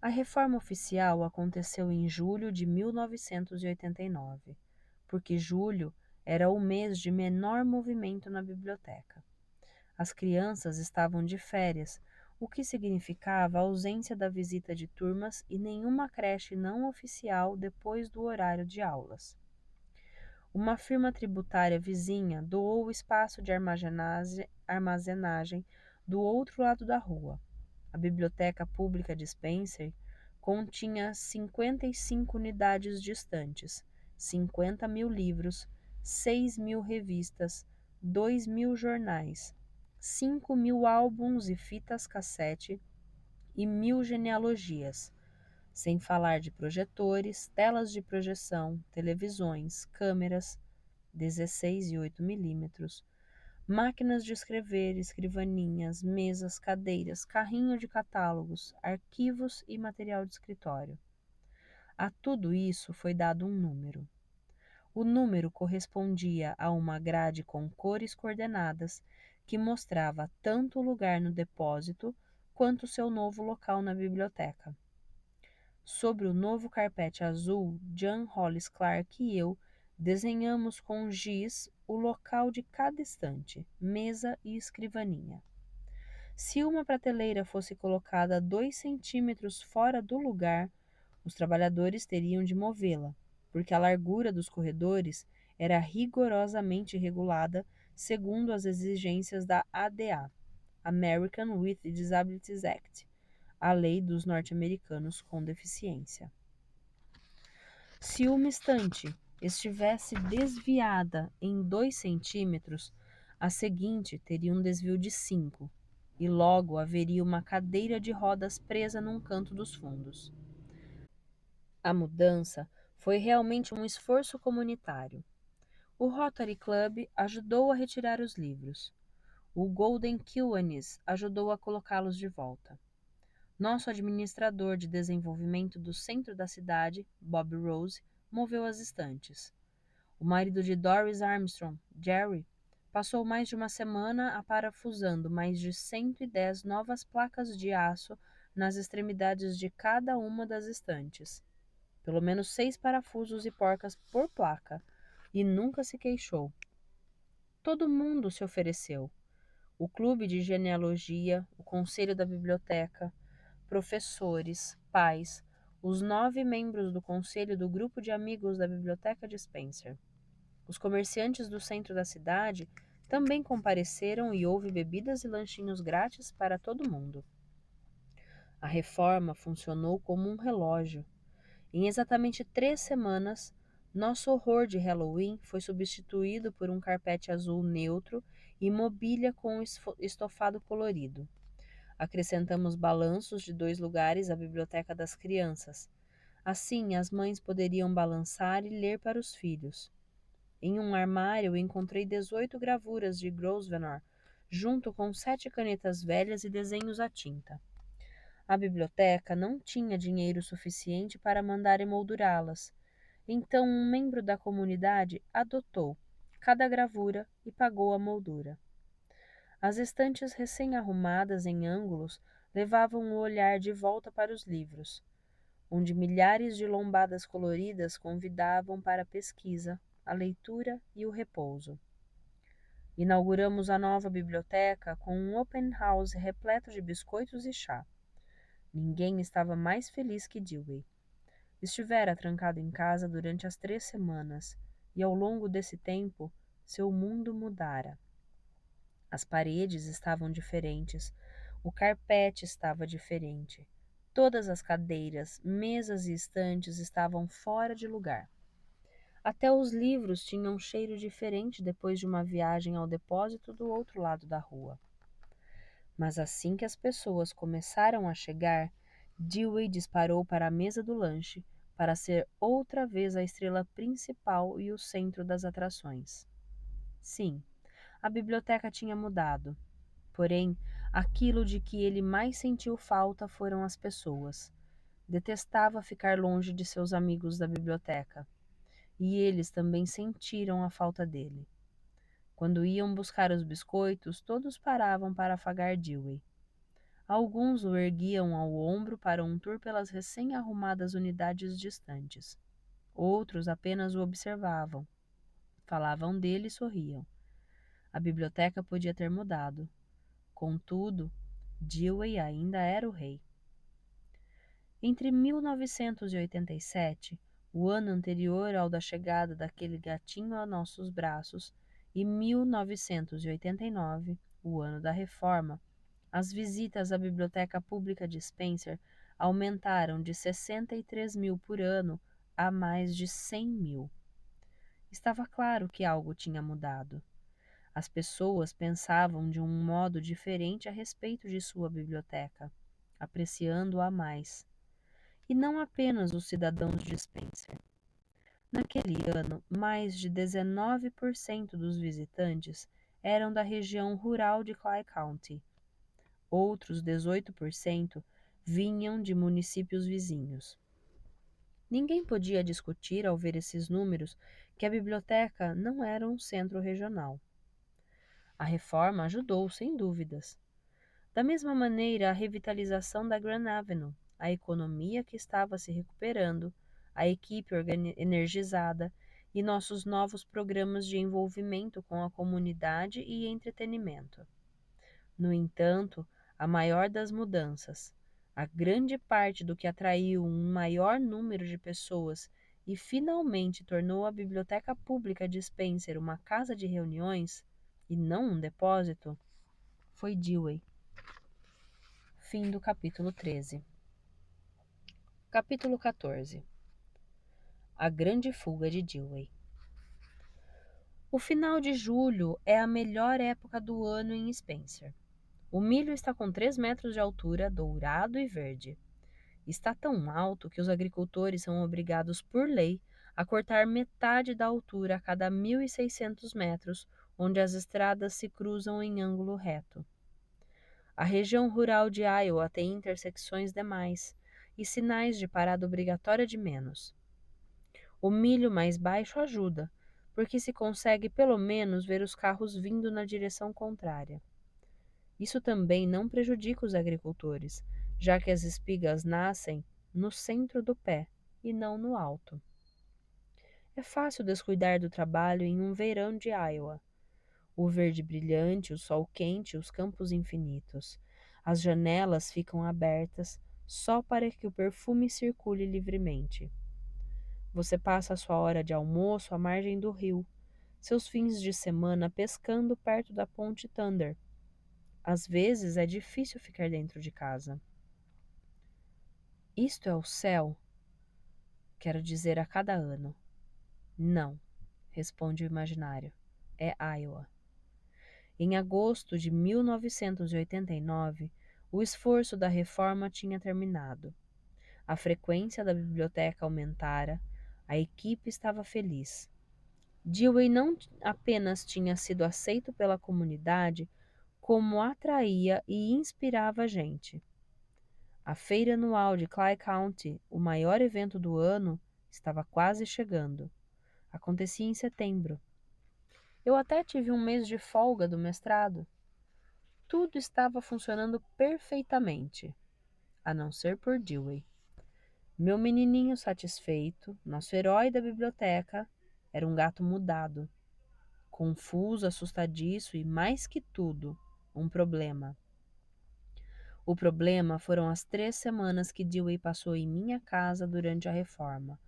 A reforma oficial aconteceu em julho de 1989, porque julho era o mês de menor movimento na biblioteca. As crianças estavam de férias, o que significava a ausência da visita de turmas e nenhuma creche não oficial depois do horário de aulas. Uma firma tributária vizinha doou o espaço de armazenagem do outro lado da rua. A biblioteca pública de Spencer continha 55 unidades distantes, 50.000 livros, 6.000 revistas, 2.000 jornais, 5.000 álbuns e fitas cassete e 1.000 genealogias, sem falar de projetores, telas de projeção, televisões, câmeras 16 e 8 milímetros, máquinas de escrever, escrivaninhas, mesas, cadeiras, carrinho de catálogos, arquivos e material de escritório. A tudo isso foi dado um número. O número correspondia a uma grade com cores coordenadas que mostrava tanto o lugar no depósito quanto seu novo local na biblioteca. Sobre o novo carpete azul, John Hollis Clark e eu desenhamos com giz o local de cada estante, mesa e escrivaninha. Se uma prateleira fosse colocada 2 centímetros fora do lugar, os trabalhadores teriam de movê-la, porque a largura dos corredores era rigorosamente regulada segundo as exigências da ADA, American with Disabilities Act, a lei dos norte-americanos com deficiência. Se uma estante estivesse desviada em 2 centímetros, a seguinte teria um desvio de 5, e logo haveria uma cadeira de rodas presa num canto dos fundos. A mudança foi realmente um esforço comunitário. O Rotary Club ajudou a retirar os livros. O Golden Kiwanis ajudou a colocá-los de volta. Nosso administrador de desenvolvimento do centro da cidade, Bob Rose, moveu as estantes. O marido de Doris Armstrong, Jerry, passou mais de uma semana aparafusando mais de 110 novas placas de aço nas extremidades de cada uma das estantes. Pelo menos 6 parafusos e porcas por placa, e nunca se queixou. Todo mundo se ofereceu. O clube de genealogia, o conselho da biblioteca, professores, pais, os 9 membros do conselho do grupo de amigos da biblioteca de Spencer. Os comerciantes do centro da cidade também compareceram e houve bebidas e lanchinhos grátis para todo mundo. A reforma funcionou como um relógio. Em exatamente 3 semanas, nosso horror de Halloween foi substituído por um carpete azul neutro e mobília com estofado colorido. Acrescentamos balanços de 2 lugares à biblioteca das crianças. Assim, as mães poderiam balançar e ler para os filhos. Em um armário, encontrei 18 gravuras de Grosvenor, junto com 7 canetas velhas e desenhos à tinta. A biblioteca não tinha dinheiro suficiente para mandar emoldurá-las, então um membro da comunidade adotou cada gravura e pagou a moldura. As estantes recém-arrumadas em ângulos levavam o olhar de volta para os livros, onde milhares de lombadas coloridas convidavam para a pesquisa, a leitura e o repouso. Inauguramos a nova biblioteca com um open house repleto de biscoitos e chá. Ninguém estava mais feliz que Dewey. Estivera trancado em casa durante as 3 semanas, e ao longo desse tempo, seu mundo mudara. As paredes estavam diferentes, o carpete estava diferente. Todas as cadeiras, mesas e estantes estavam fora de lugar. Até os livros tinham um cheiro diferente depois de uma viagem ao depósito do outro lado da rua. Mas assim que as pessoas começaram a chegar, Dewey disparou para a mesa do lanche para ser outra vez a estrela principal e o centro das atrações. Sim, a biblioteca tinha mudado. Porém, aquilo de que ele mais sentiu falta foram as pessoas. Detestava ficar longe de seus amigos da biblioteca. E eles também sentiram a falta dele. Quando iam buscar os biscoitos, todos paravam para afagar Dewey. Alguns o erguiam ao ombro para um tour pelas recém-arrumadas unidades distantes. Outros apenas o observavam. Falavam dele e sorriam. A biblioteca podia ter mudado, Contudo, Dewey ainda era o rei. Entre 1987, o ano anterior ao da chegada daquele gatinho a nossos braços, e 1989, o ano da reforma, as visitas à Biblioteca Pública de Spencer aumentaram de 63 mil por ano a mais de 100 mil. Estava claro que algo tinha mudado. As pessoas pensavam de um modo diferente a respeito de sua biblioteca, apreciando-a mais. E não apenas os cidadãos de Spencer. Naquele ano, mais de 19% dos visitantes eram da região rural de Clay County. Outros 18% vinham de municípios vizinhos. Ninguém podia discutir, ao ver esses números, que a biblioteca não era um centro regional. A reforma ajudou, sem dúvidas. Da mesma maneira, a revitalização da Grand Avenue, a economia que estava se recuperando, a equipe energizada e nossos novos programas de envolvimento com a comunidade e entretenimento. No entanto, a maior das mudanças, a grande parte do que atraiu um maior número de pessoas e finalmente tornou a Biblioteca Pública de Spencer uma casa de reuniões, e não um depósito, foi Dewey. Fim do capítulo 13. Capítulo 14. A grande fuga de Dewey. O final de julho é a melhor época do ano em Spencer. O milho está com 3 metros de altura, dourado e verde. Está tão alto que os agricultores são obrigados por lei a cortar metade da altura a cada 1.600 metros, onde as estradas se cruzam em ângulo reto. A região rural de Iowa tem intersecções demais e sinais de parada obrigatória de menos. O milho mais baixo ajuda, porque se consegue pelo menos ver os carros vindo na direção contrária. Isso também não prejudica os agricultores, já que as espigas nascem no centro do pé e não no alto. É fácil descuidar do trabalho em um verão de Iowa. O verde brilhante, o sol quente, os campos infinitos. As janelas ficam abertas só para que o perfume circule livremente. Você passa a sua hora de almoço à margem do rio, seus fins de semana pescando perto da ponte Thunder. Às vezes é difícil ficar dentro de casa. Isto é o céu? Quero dizer a cada ano. Não, responde o imaginário. É Iowa. Em agosto de 1989, o esforço da reforma tinha terminado. A frequência da biblioteca aumentara, a equipe estava feliz. Dewey não apenas tinha sido aceito pela comunidade, como atraía e inspirava a gente. A feira anual de Clay County, o maior evento do ano, estava quase chegando. Acontecia em setembro. Eu até tive um mês de folga do mestrado. Tudo estava funcionando perfeitamente, a não ser por Dewey. Meu menininho satisfeito, nosso herói da biblioteca, era um gato mudado, confuso, assustadiço e, mais que tudo, um problema. O problema foram as 3 semanas que Dewey passou em minha casa durante a reforma,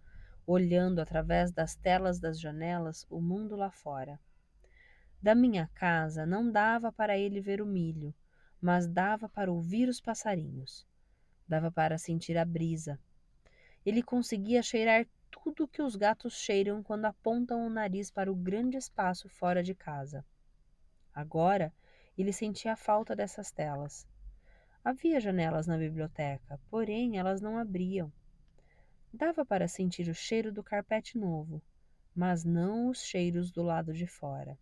olhando através das telas das janelas o mundo lá fora. Da minha casa não dava para ele ver o milho, mas dava para ouvir os passarinhos. Dava para sentir a brisa. Ele conseguia cheirar tudo que os gatos cheiram quando apontam o nariz para o grande espaço fora de casa. Agora, ele sentia a falta dessas telas. Havia janelas na biblioteca, porém elas não abriam. Dava para sentir o cheiro do carpete novo, mas não os cheiros do lado de fora.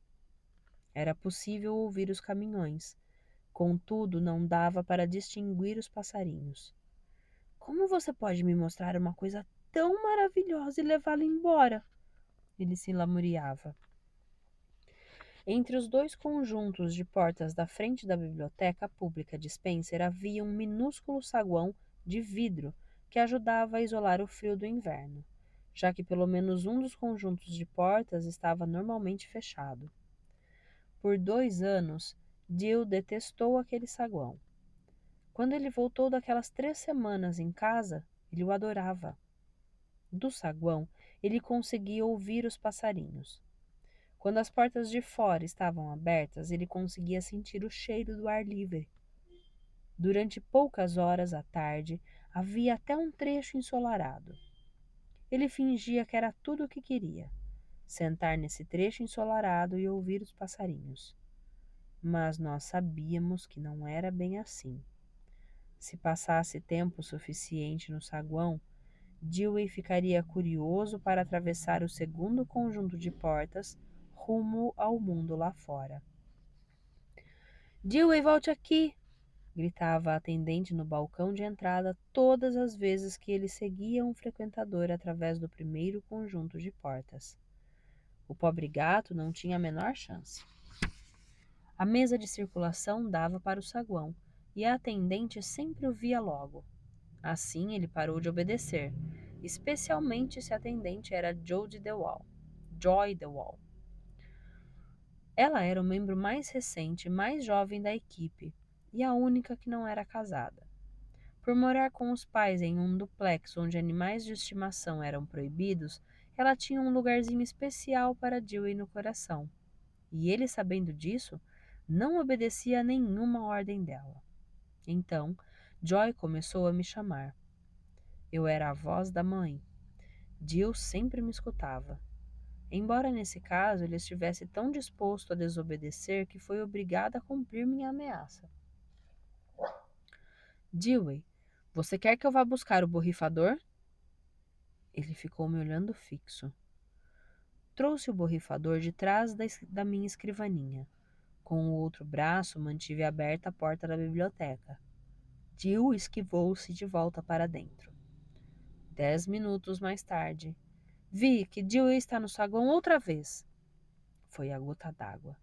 Era possível ouvir os caminhões, contudo não dava para distinguir os passarinhos. Como você pode me mostrar uma coisa tão maravilhosa e levá-la embora? Ele se lamuriava. Entre os 2 conjuntos de portas da frente da Biblioteca Pública de Spencer havia um minúsculo saguão de vidro que ajudava a isolar o frio do inverno, já que pelo menos um dos conjuntos de portas estava normalmente fechado. Por 2 anos, Jill detestou aquele saguão. Quando ele voltou daquelas 3 semanas em casa, ele o adorava. Do saguão, ele conseguia ouvir os passarinhos. Quando as portas de fora estavam abertas, ele conseguia sentir o cheiro do ar livre. Durante poucas horas à tarde, havia até um trecho ensolarado. Ele fingia que era tudo o que queria, sentar nesse trecho ensolarado e ouvir os passarinhos. Mas nós sabíamos que não era bem assim. Se passasse tempo suficiente no saguão, Dewey ficaria curioso para atravessar o segundo conjunto de portas rumo ao mundo lá fora. Dewey, volte aqui! Gritava a atendente no balcão de entrada todas as vezes que ele seguia um frequentador através do primeiro conjunto de portas. O pobre gato não tinha a menor chance. A mesa de circulação dava para o saguão, e a atendente sempre o via logo. Assim ele parou de obedecer, especialmente se a atendente era Joy DeWall. Ela era o membro mais recente e mais jovem da equipe, e a única que não era casada. Por morar com os pais em um duplex onde animais de estimação eram proibidos, ela tinha um lugarzinho especial para Dewey no coração. E ele, sabendo disso, não obedecia a nenhuma ordem dela. Então, Joy começou a me chamar. Eu era a voz da mãe. Jill sempre me escutava. Embora nesse caso ele estivesse tão disposto a desobedecer que foi obrigado a cumprir minha ameaça. Dewey, você quer que eu vá buscar o borrifador? Ele ficou me olhando fixo. Trouxe o borrifador de trás da minha escrivaninha. Com o outro braço, mantive aberta a porta da biblioteca. Jill esquivou-se de volta para dentro. 10 minutos mais tarde. Vi que Jill está no saguão outra vez. Foi a gota d'água.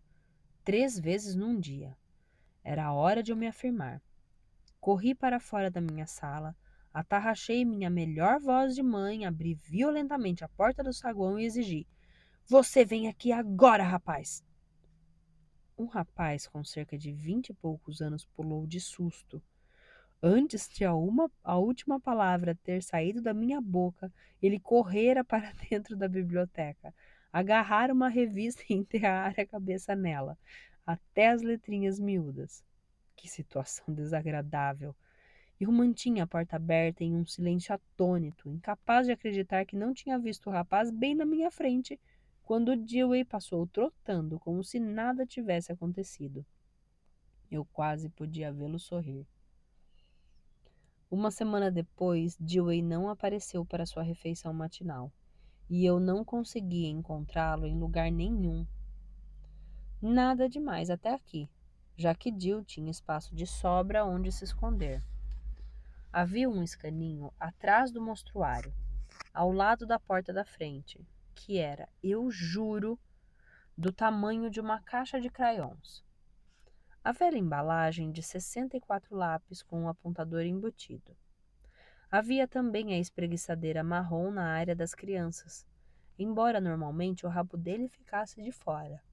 3 vezes num dia. Era a hora de eu me afirmar. Corri para fora da minha sala, atarrachei minha melhor voz de mãe, abri violentamente a porta do saguão e exigi: Você vem aqui agora, rapaz! Um rapaz com cerca de 20 e poucos anos pulou de susto. Antes de a última palavra ter saído da minha boca, ele correra para dentro da biblioteca, agarrar uma revista e enterrar a cabeça nela, até as letrinhas miúdas. Que situação desagradável! Eu mantinha a porta aberta em um silêncio atônito, incapaz de acreditar que não tinha visto o rapaz bem na minha frente, quando Dewey passou trotando como se nada tivesse acontecido. Eu quase podia vê-lo sorrir. Uma semana depois, Dewey não apareceu para sua refeição matinal, e eu não consegui encontrá-lo em lugar nenhum. Nada demais até aqui, já que Jill tinha espaço de sobra onde se esconder. Havia um escaninho atrás do mostruário, ao lado da porta da frente, que era, eu juro, do tamanho de uma caixa de crayons. A velha embalagem de 64 lápis com um apontador embutido. Havia também a espreguiçadeira marrom na área das crianças, embora normalmente o rabo dele ficasse de fora.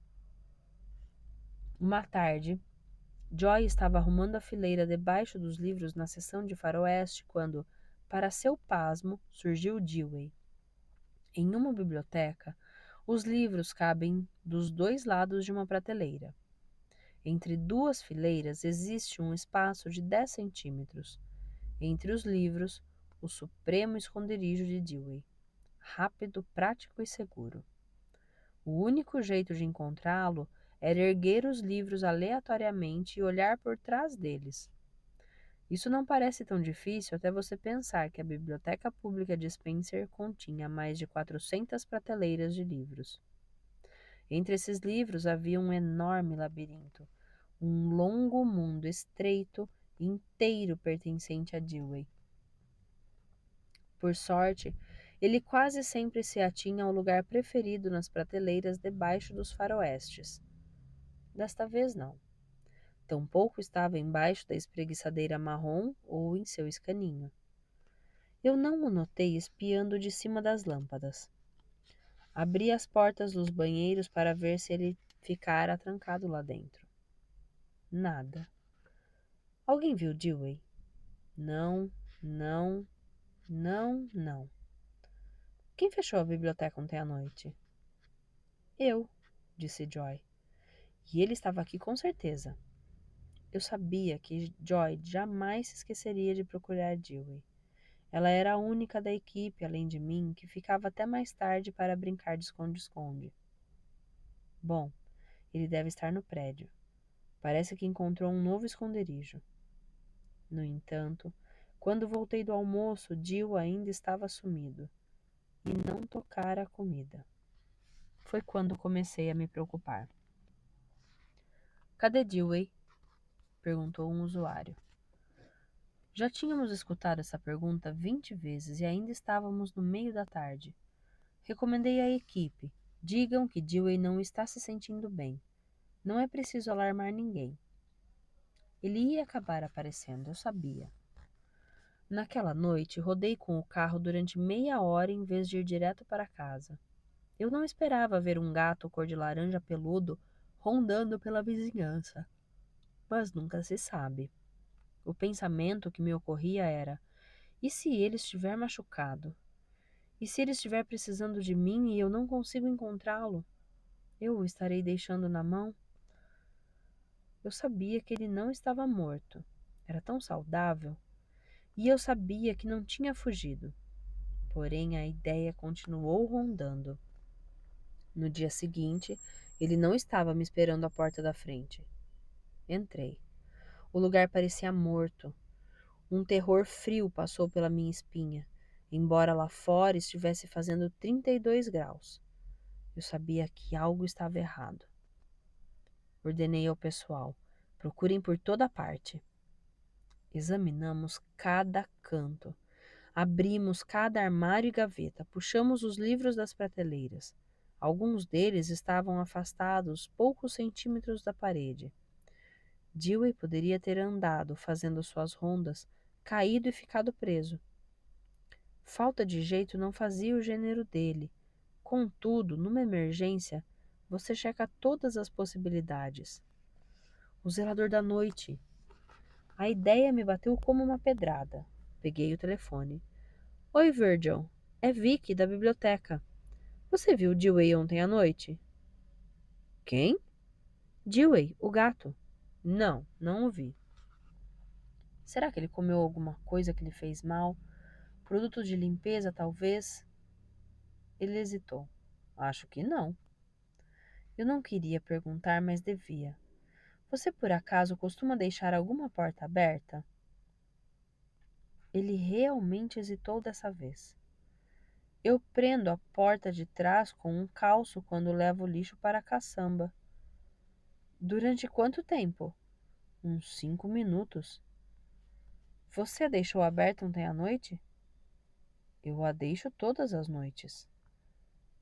Uma tarde, Joy estava arrumando a fileira debaixo dos livros na seção de faroeste quando, para seu pasmo, surgiu Dewey. Em uma biblioteca, os livros cabem dos 2 lados de uma prateleira. Entre 2 fileiras existe um espaço de 10 centímetros. Entre os livros, o supremo esconderijo de Dewey. Rápido, prático e seguro. O único jeito de encontrá-lo era erguer os livros aleatoriamente e olhar por trás deles. Isso não parece tão difícil até você pensar que a biblioteca pública de Spencer continha mais de 400 prateleiras de livros. Entre esses livros havia um enorme labirinto, um longo mundo estreito, inteiro pertencente a Dewey. Por sorte, ele quase sempre se atinha ao lugar preferido nas prateleiras debaixo dos faroestes. Desta vez não. Tampouco estava embaixo da espreguiçadeira marrom ou em seu escaninho. Eu não o notei espiando de cima das lâmpadas. Abri as portas dos banheiros para ver se ele ficara trancado lá dentro. Nada. Alguém viu Dewey? Não, não, não. Quem fechou a biblioteca ontem à noite? Eu, disse Joy. E ele estava aqui com certeza. Eu sabia que Joy jamais se esqueceria de procurar Dewey. Ela era a única da equipe, além de mim, que ficava até mais tarde para brincar de esconde-esconde. Bom, ele deve estar no prédio. Parece que encontrou um novo esconderijo. No entanto, quando voltei do almoço, Jill ainda estava sumido e não tocara a comida. Foi quando comecei a me preocupar. Cadê Dewey? Perguntou um usuário. Já tínhamos escutado essa pergunta 20 vezes e ainda estávamos no meio da tarde. Recomendei à equipe: digam que Dewey não está se sentindo bem. Não é preciso alarmar ninguém. Ele ia acabar aparecendo, eu sabia. Naquela noite, rodei com o carro durante meia hora em vez de ir direto para casa. Eu não esperava ver um gato cor de laranja peludo rondando pela vizinhança. Mas nunca se sabe. O pensamento que me ocorria era: e se ele estiver machucado? E se ele estiver precisando de mim e eu não consigo encontrá-lo? Eu o estarei deixando na mão? Eu sabia que ele não estava morto. Era tão saudável. E eu sabia que não tinha fugido. Porém, a ideia continuou rondando. No dia seguinte, ele não estava me esperando à porta da frente. Entrei. O lugar parecia morto. Um terror frio passou pela minha espinha, embora lá fora estivesse fazendo 32 graus. Eu sabia que algo estava errado. Ordenei ao pessoal: procurem por toda parte. Examinamos cada canto. Abrimos cada armário e gaveta, puxamos os livros das prateleiras. Alguns deles estavam afastados poucos centímetros da parede. Dewey poderia ter andado fazendo suas rondas, caído e ficado preso. Falta de jeito não fazia o gênero dele. Contudo, numa emergência, você checa todas as possibilidades. O zelador da noite. A ideia me bateu como uma pedrada. Peguei o telefone. Oi, Virgil. É Vicky, da biblioteca. Você viu Dewey ontem à noite? Quem? Dewey, o gato. Não, não o vi. Será que ele comeu alguma coisa que lhe fez mal? Produto de limpeza, talvez? Ele hesitou. Acho que não. Eu não queria perguntar, mas devia. Você por acaso costuma deixar alguma porta aberta? Ele realmente hesitou dessa vez. Eu prendo a porta de trás com um calço quando levo o lixo para a caçamba. Durante quanto tempo? Uns 5 minutos. Você a deixou aberta ontem à noite? Eu a deixo todas as noites.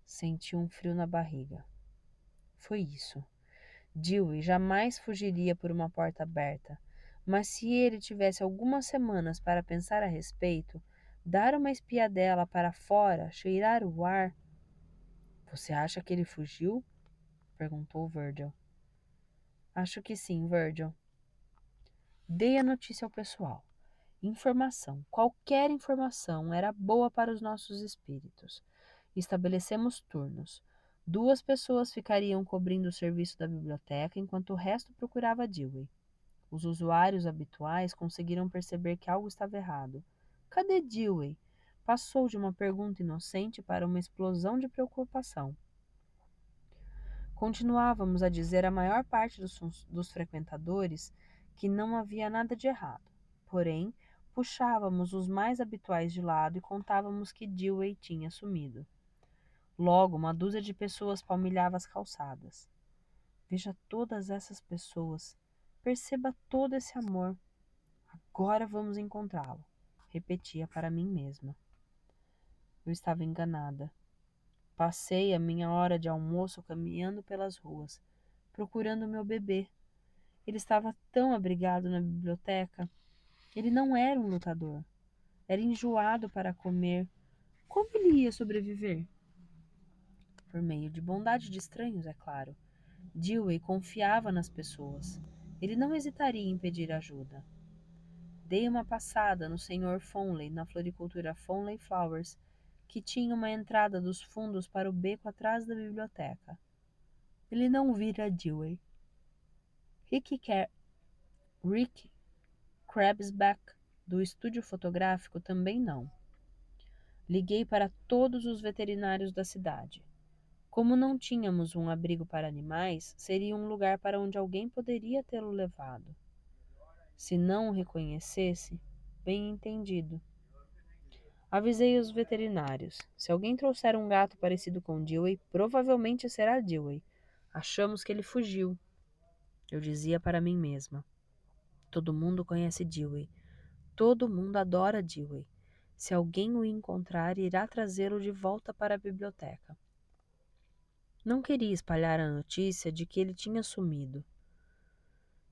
Senti um frio na barriga. Foi isso. Dewey jamais fugiria por uma porta aberta, mas se ele tivesse algumas semanas para pensar a respeito, dar uma espiadela para fora, cheirar o ar... Você acha que ele fugiu? Perguntou Virgil. Acho que sim, Virgil. Dei a notícia ao pessoal. Informação, qualquer informação, era boa para os nossos espíritos. Estabelecemos turnos. 2 pessoas ficariam cobrindo o serviço da biblioteca enquanto o resto procurava Dewey. Os usuários habituais conseguiram perceber que algo estava errado. Cadê Dewey? Passou de uma pergunta inocente para uma explosão de preocupação. Continuávamos a dizer à maior parte dos frequentadores que não havia nada de errado. Porém, puxávamos os mais habituais de lado e contávamos que Dewey tinha sumido. Logo, uma dúzia de pessoas palmilhava as calçadas. Veja todas essas pessoas. Perceba todo esse amor. Agora vamos encontrá-lo. Repetia para mim mesma. Eu estava enganada. Passei a minha hora de almoço caminhando pelas ruas, procurando meu bebê. Ele estava tão abrigado na biblioteca. Ele não era um lutador. Era enjoado para comer. Como ele ia sobreviver? Por meio de bondade de estranhos, é claro. Dewey confiava nas pessoas. Ele não hesitaria em pedir ajuda. Dei uma passada no Sr. Fonley na floricultura Fonley Flowers, que tinha uma entrada dos fundos para o beco atrás da biblioteca. Ele não vira Dewey. Rick Krabsback, do estúdio fotográfico, também não. Liguei para todos os veterinários da cidade. Como não tínhamos um abrigo para animais, seria um lugar para onde alguém poderia tê-lo levado. Se não o reconhecesse, bem entendido. Avisei os veterinários. Se alguém trouxer um gato parecido com Dewey, provavelmente será Dewey. Achamos que ele fugiu. Eu dizia para mim mesma. Todo mundo conhece Dewey. Todo mundo adora Dewey. Se alguém o encontrar, irá trazê-lo de volta para a biblioteca. Não queria espalhar a notícia de que ele tinha sumido.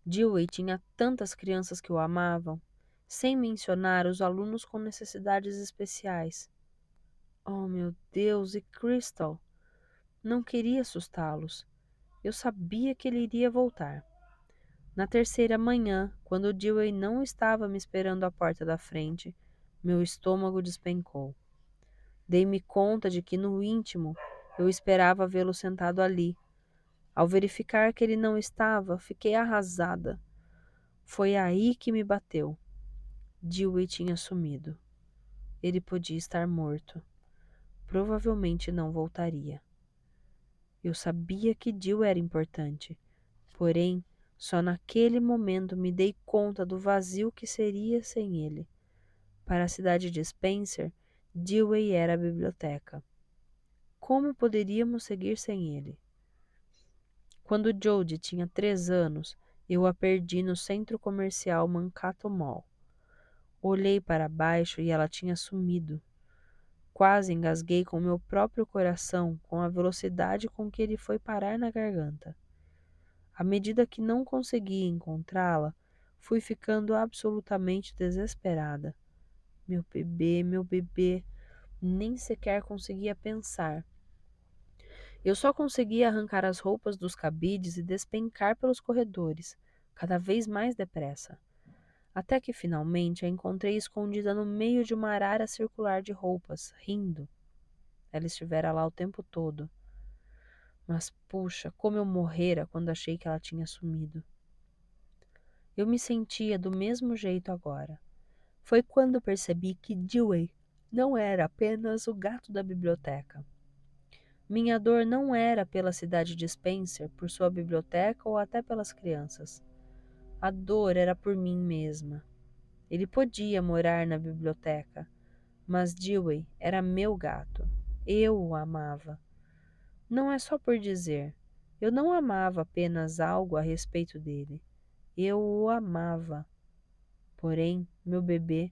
Dewey tinha tantas crianças que o amavam, sem mencionar os alunos com necessidades especiais. Oh, meu Deus, e Crystal? Não queria assustá-los. Eu sabia que ele iria voltar. Na terceira manhã, quando Dewey não estava me esperando à porta da frente, meu estômago despencou. Dei-me conta de que, no íntimo, eu esperava vê-lo sentado ali. Ao verificar que ele não estava, fiquei arrasada. Foi aí que me bateu. Dewey tinha sumido. Ele podia estar morto. Provavelmente não voltaria. Eu sabia que Dewey era importante, porém, só naquele momento me dei conta do vazio que seria sem ele. Para a cidade de Spencer, Dewey era a biblioteca. Como poderíamos seguir sem ele? Quando Jodie tinha 3 anos, eu a perdi no centro comercial Mankato Mall. Olhei para baixo e ela tinha sumido. Quase engasguei com meu próprio coração com a velocidade com que ele foi parar na garganta. À medida que não conseguia encontrá-la, fui ficando absolutamente desesperada. Meu bebê, nem sequer conseguia pensar. Eu só conseguia arrancar as roupas dos cabides e despencar pelos corredores, cada vez mais depressa. Até que finalmente a encontrei escondida no meio de uma arara circular de roupas, rindo. Ela estivera lá o tempo todo. Mas, puxa, como eu morrera quando achei que ela tinha sumido. Eu me sentia do mesmo jeito agora. Foi quando percebi que Dewey não era apenas o gato da biblioteca. Minha dor não era pela cidade de Spencer, por sua biblioteca ou até pelas crianças. A dor era por mim mesma. Ele podia morar na biblioteca, mas Dewey era meu gato. Eu o amava. Não é só por dizer. Eu não amava apenas algo a respeito dele. Eu o amava. Porém, meu bebê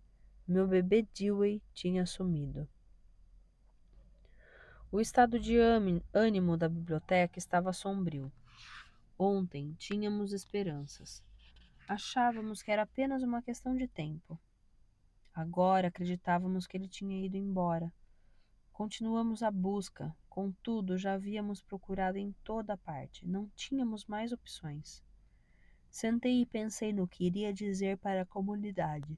Dewey tinha sumido. O estado de ânimo da biblioteca estava sombrio. Ontem tínhamos esperanças. Achávamos que era apenas uma questão de tempo. Agora acreditávamos que ele tinha ido embora. Continuamos a busca, contudo já havíamos procurado em toda parte, não tínhamos mais opções. Sentei e pensei no que iria dizer para a comunidade.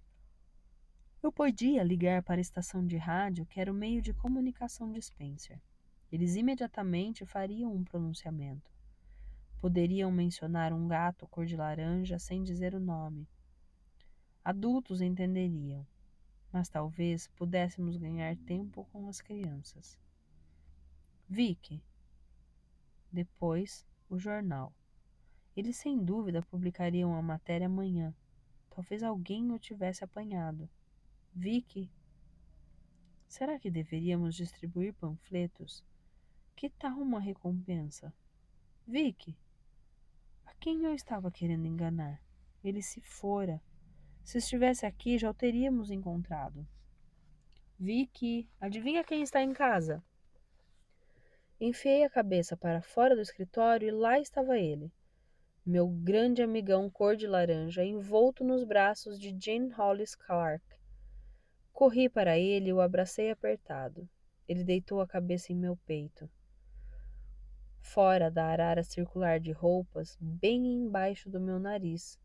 Eu podia ligar para a estação de rádio, que era o meio de comunicação de Spencer. Eles imediatamente fariam um pronunciamento. Poderiam mencionar um gato cor de laranja sem dizer o nome. Adultos entenderiam, mas talvez pudéssemos ganhar tempo com as crianças. Vicky. Depois, o jornal. Eles sem dúvida publicariam a matéria amanhã. Talvez alguém o tivesse apanhado. Vicky. Será que deveríamos distribuir panfletos? Que tal uma recompensa? Vicky. A quem eu estava querendo enganar? Ele se fora. Se estivesse aqui, já o teríamos encontrado. Vicky, adivinha quem está em casa? Enfiei a cabeça para fora do escritório e lá estava ele. Meu grande amigão cor de laranja, envolto nos braços de Jane Hollis Clark. Corri para ele e o abracei apertado. Ele deitou a cabeça em meu peito. Fora da arara circular de roupas, bem embaixo do meu nariz,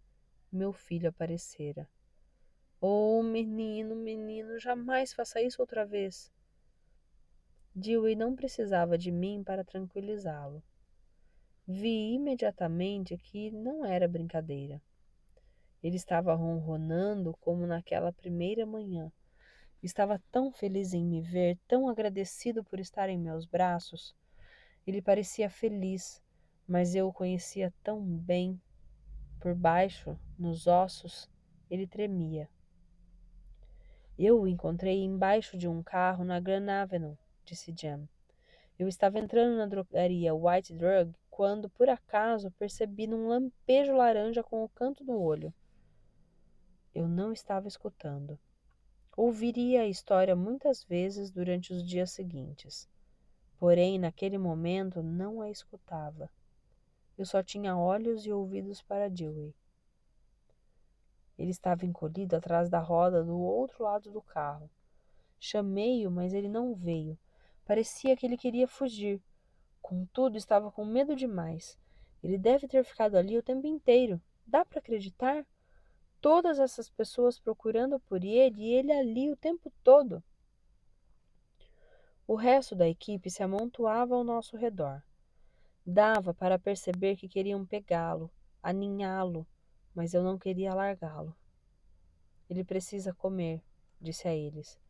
meu filho aparecera. Oh, menino, menino, jamais faça isso outra vez. Dewey não precisava de mim para tranquilizá-lo. Vi imediatamente que não era brincadeira. Ele estava ronronando como naquela primeira manhã. Estava tão feliz em me ver, tão agradecido por estar em meus braços. Ele parecia feliz, mas eu o conhecia tão bem. Por baixo, nos ossos, ele tremia. Eu o encontrei embaixo de um carro na Grand Avenue, disse Jem. Eu estava entrando na drogaria White Drug quando, por acaso, percebi num lampejo laranja com o canto do olho. Eu não estava escutando. Ouviria a história muitas vezes durante os dias seguintes. Porém, naquele momento, não a escutava. Eu só tinha olhos e ouvidos para Dewey. Ele estava encolhido atrás da roda do outro lado do carro. Chamei-o, mas ele não veio. Parecia que ele queria fugir. Contudo, estava com medo demais. Ele deve ter ficado ali o tempo inteiro. Dá para acreditar? Todas essas pessoas procurando por ele e ele ali o tempo todo. O resto da equipe se amontoava ao nosso redor. Dava para perceber que queriam pegá-lo, aninhá-lo, mas eu não queria largá-lo. Ele precisa comer, disse a eles.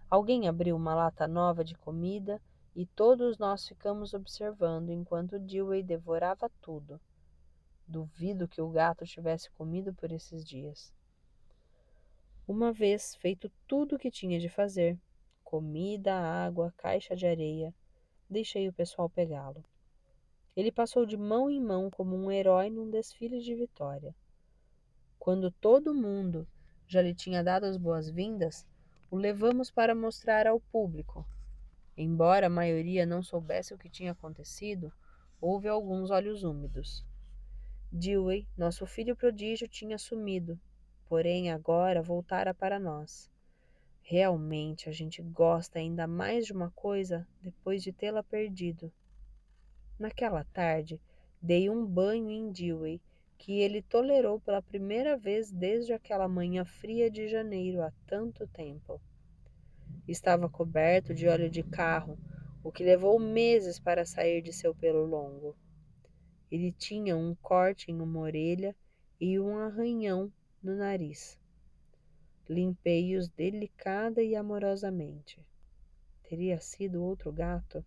Alguém abriu uma lata nova de comida e todos nós ficamos observando enquanto Dewey devorava tudo. Duvido que o gato tivesse comido por esses dias. Uma vez feito tudo o que tinha de fazer, comida, água, caixa de areia, deixei o pessoal pegá-lo. Ele passou de mão em mão como um herói num desfile de vitória. Quando todo mundo já lhe tinha dado as boas-vindas, o levamos para mostrar ao público. Embora a maioria não soubesse o que tinha acontecido, houve alguns olhos úmidos. Dewey, nosso filho prodígio, tinha sumido, porém agora voltara para nós. Realmente a gente gosta ainda mais de uma coisa depois de tê-la perdido. Naquela tarde, dei um banho em Dewey, que ele tolerou pela primeira vez desde aquela manhã fria de janeiro há tanto tempo. Estava coberto de óleo de carro, o que levou meses para sair de seu pelo longo. Ele tinha um corte em uma orelha e um arranhão no nariz. Limpei-os delicada e amorosamente. Teria sido outro gato?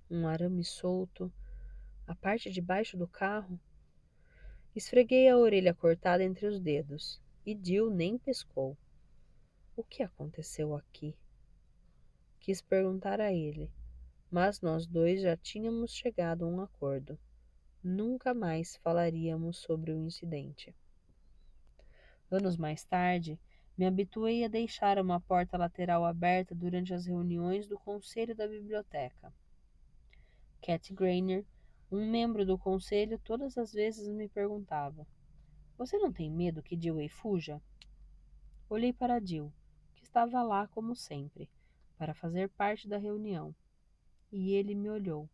Um arame solto, a parte de baixo do carro? Esfreguei a orelha cortada entre os dedos, e Jill nem piscou. O que aconteceu aqui? Quis perguntar a ele, mas nós dois já tínhamos chegado a um acordo. Nunca mais falaríamos sobre o incidente. Anos mais tarde, me habituei a deixar uma porta lateral aberta durante as reuniões do conselho da biblioteca. Cat Grainer, um membro do conselho, todas as vezes me perguntava: Você não tem medo que Dewey fuja? Olhei para Jill, que estava lá como sempre, para fazer parte da reunião, e ele me olhou.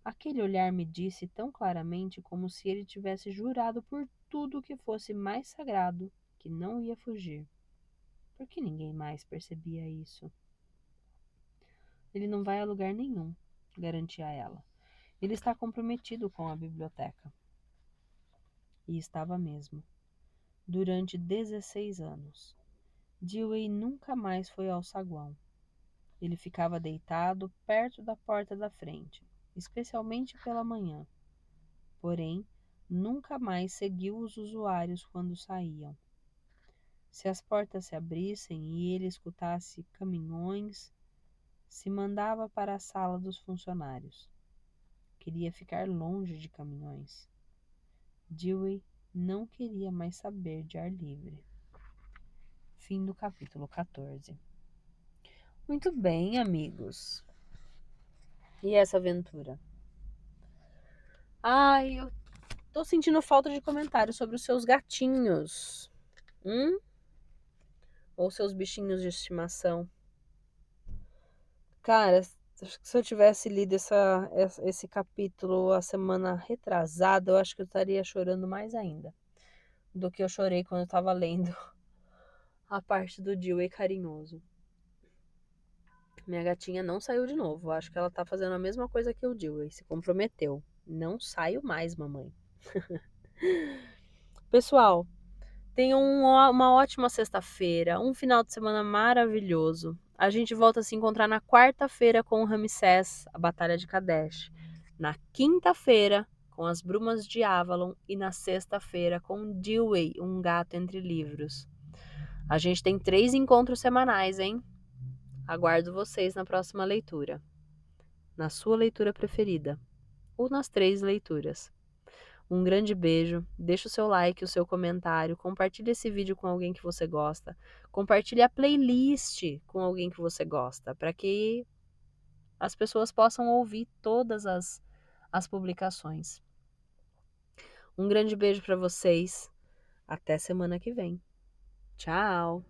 Aquele olhar me disse tão claramente como se ele tivesse jurado por tudo que fosse mais sagrado que não ia fugir. Por que ninguém mais percebia isso? Ele não vai a lugar nenhum, garantia ela. Ele está comprometido com a biblioteca. E estava mesmo. Durante 16 anos. Dewey nunca mais foi ao saguão. Ele ficava deitado perto da porta da frente, especialmente pela manhã. Porém, nunca mais seguiu os usuários quando saíam. Se as portas se abrissem e ele escutasse caminhões, se mandava para a sala dos funcionários. Queria ficar longe de caminhões. Dewey não queria mais saber de ar livre. Fim do capítulo 14. Muito bem, amigos. E essa aventura? Ai, eu tô sentindo falta de comentários sobre os seus gatinhos. Ou seus bichinhos de estimação. Cara, Acho que se eu tivesse lido esse capítulo a semana retrasada, eu acho que eu estaria chorando mais ainda do que eu chorei quando eu tava lendo a parte do Dewey carinhoso. Minha gatinha não saiu de novo. Acho que ela tá fazendo a mesma coisa que o Dewey. Se comprometeu. Não saio mais, mamãe. Pessoal, tenham uma ótima sexta-feira, um final de semana maravilhoso. A gente volta a se encontrar na quarta-feira com o Ramsés, a Batalha de Kadesh. Na quinta-feira, com as Brumas de Avalon. E na sexta-feira, com Dewey, um gato entre livros. A gente tem 3 encontros semanais, hein? Aguardo vocês na próxima leitura. Na sua leitura preferida. Ou nas 3 leituras. Um grande beijo, deixa o seu like, o seu comentário, compartilhe esse vídeo com alguém que você gosta, compartilhe a playlist com alguém que você gosta, para que as pessoas possam ouvir todas as publicações. Um grande beijo para vocês, até semana que vem. Tchau!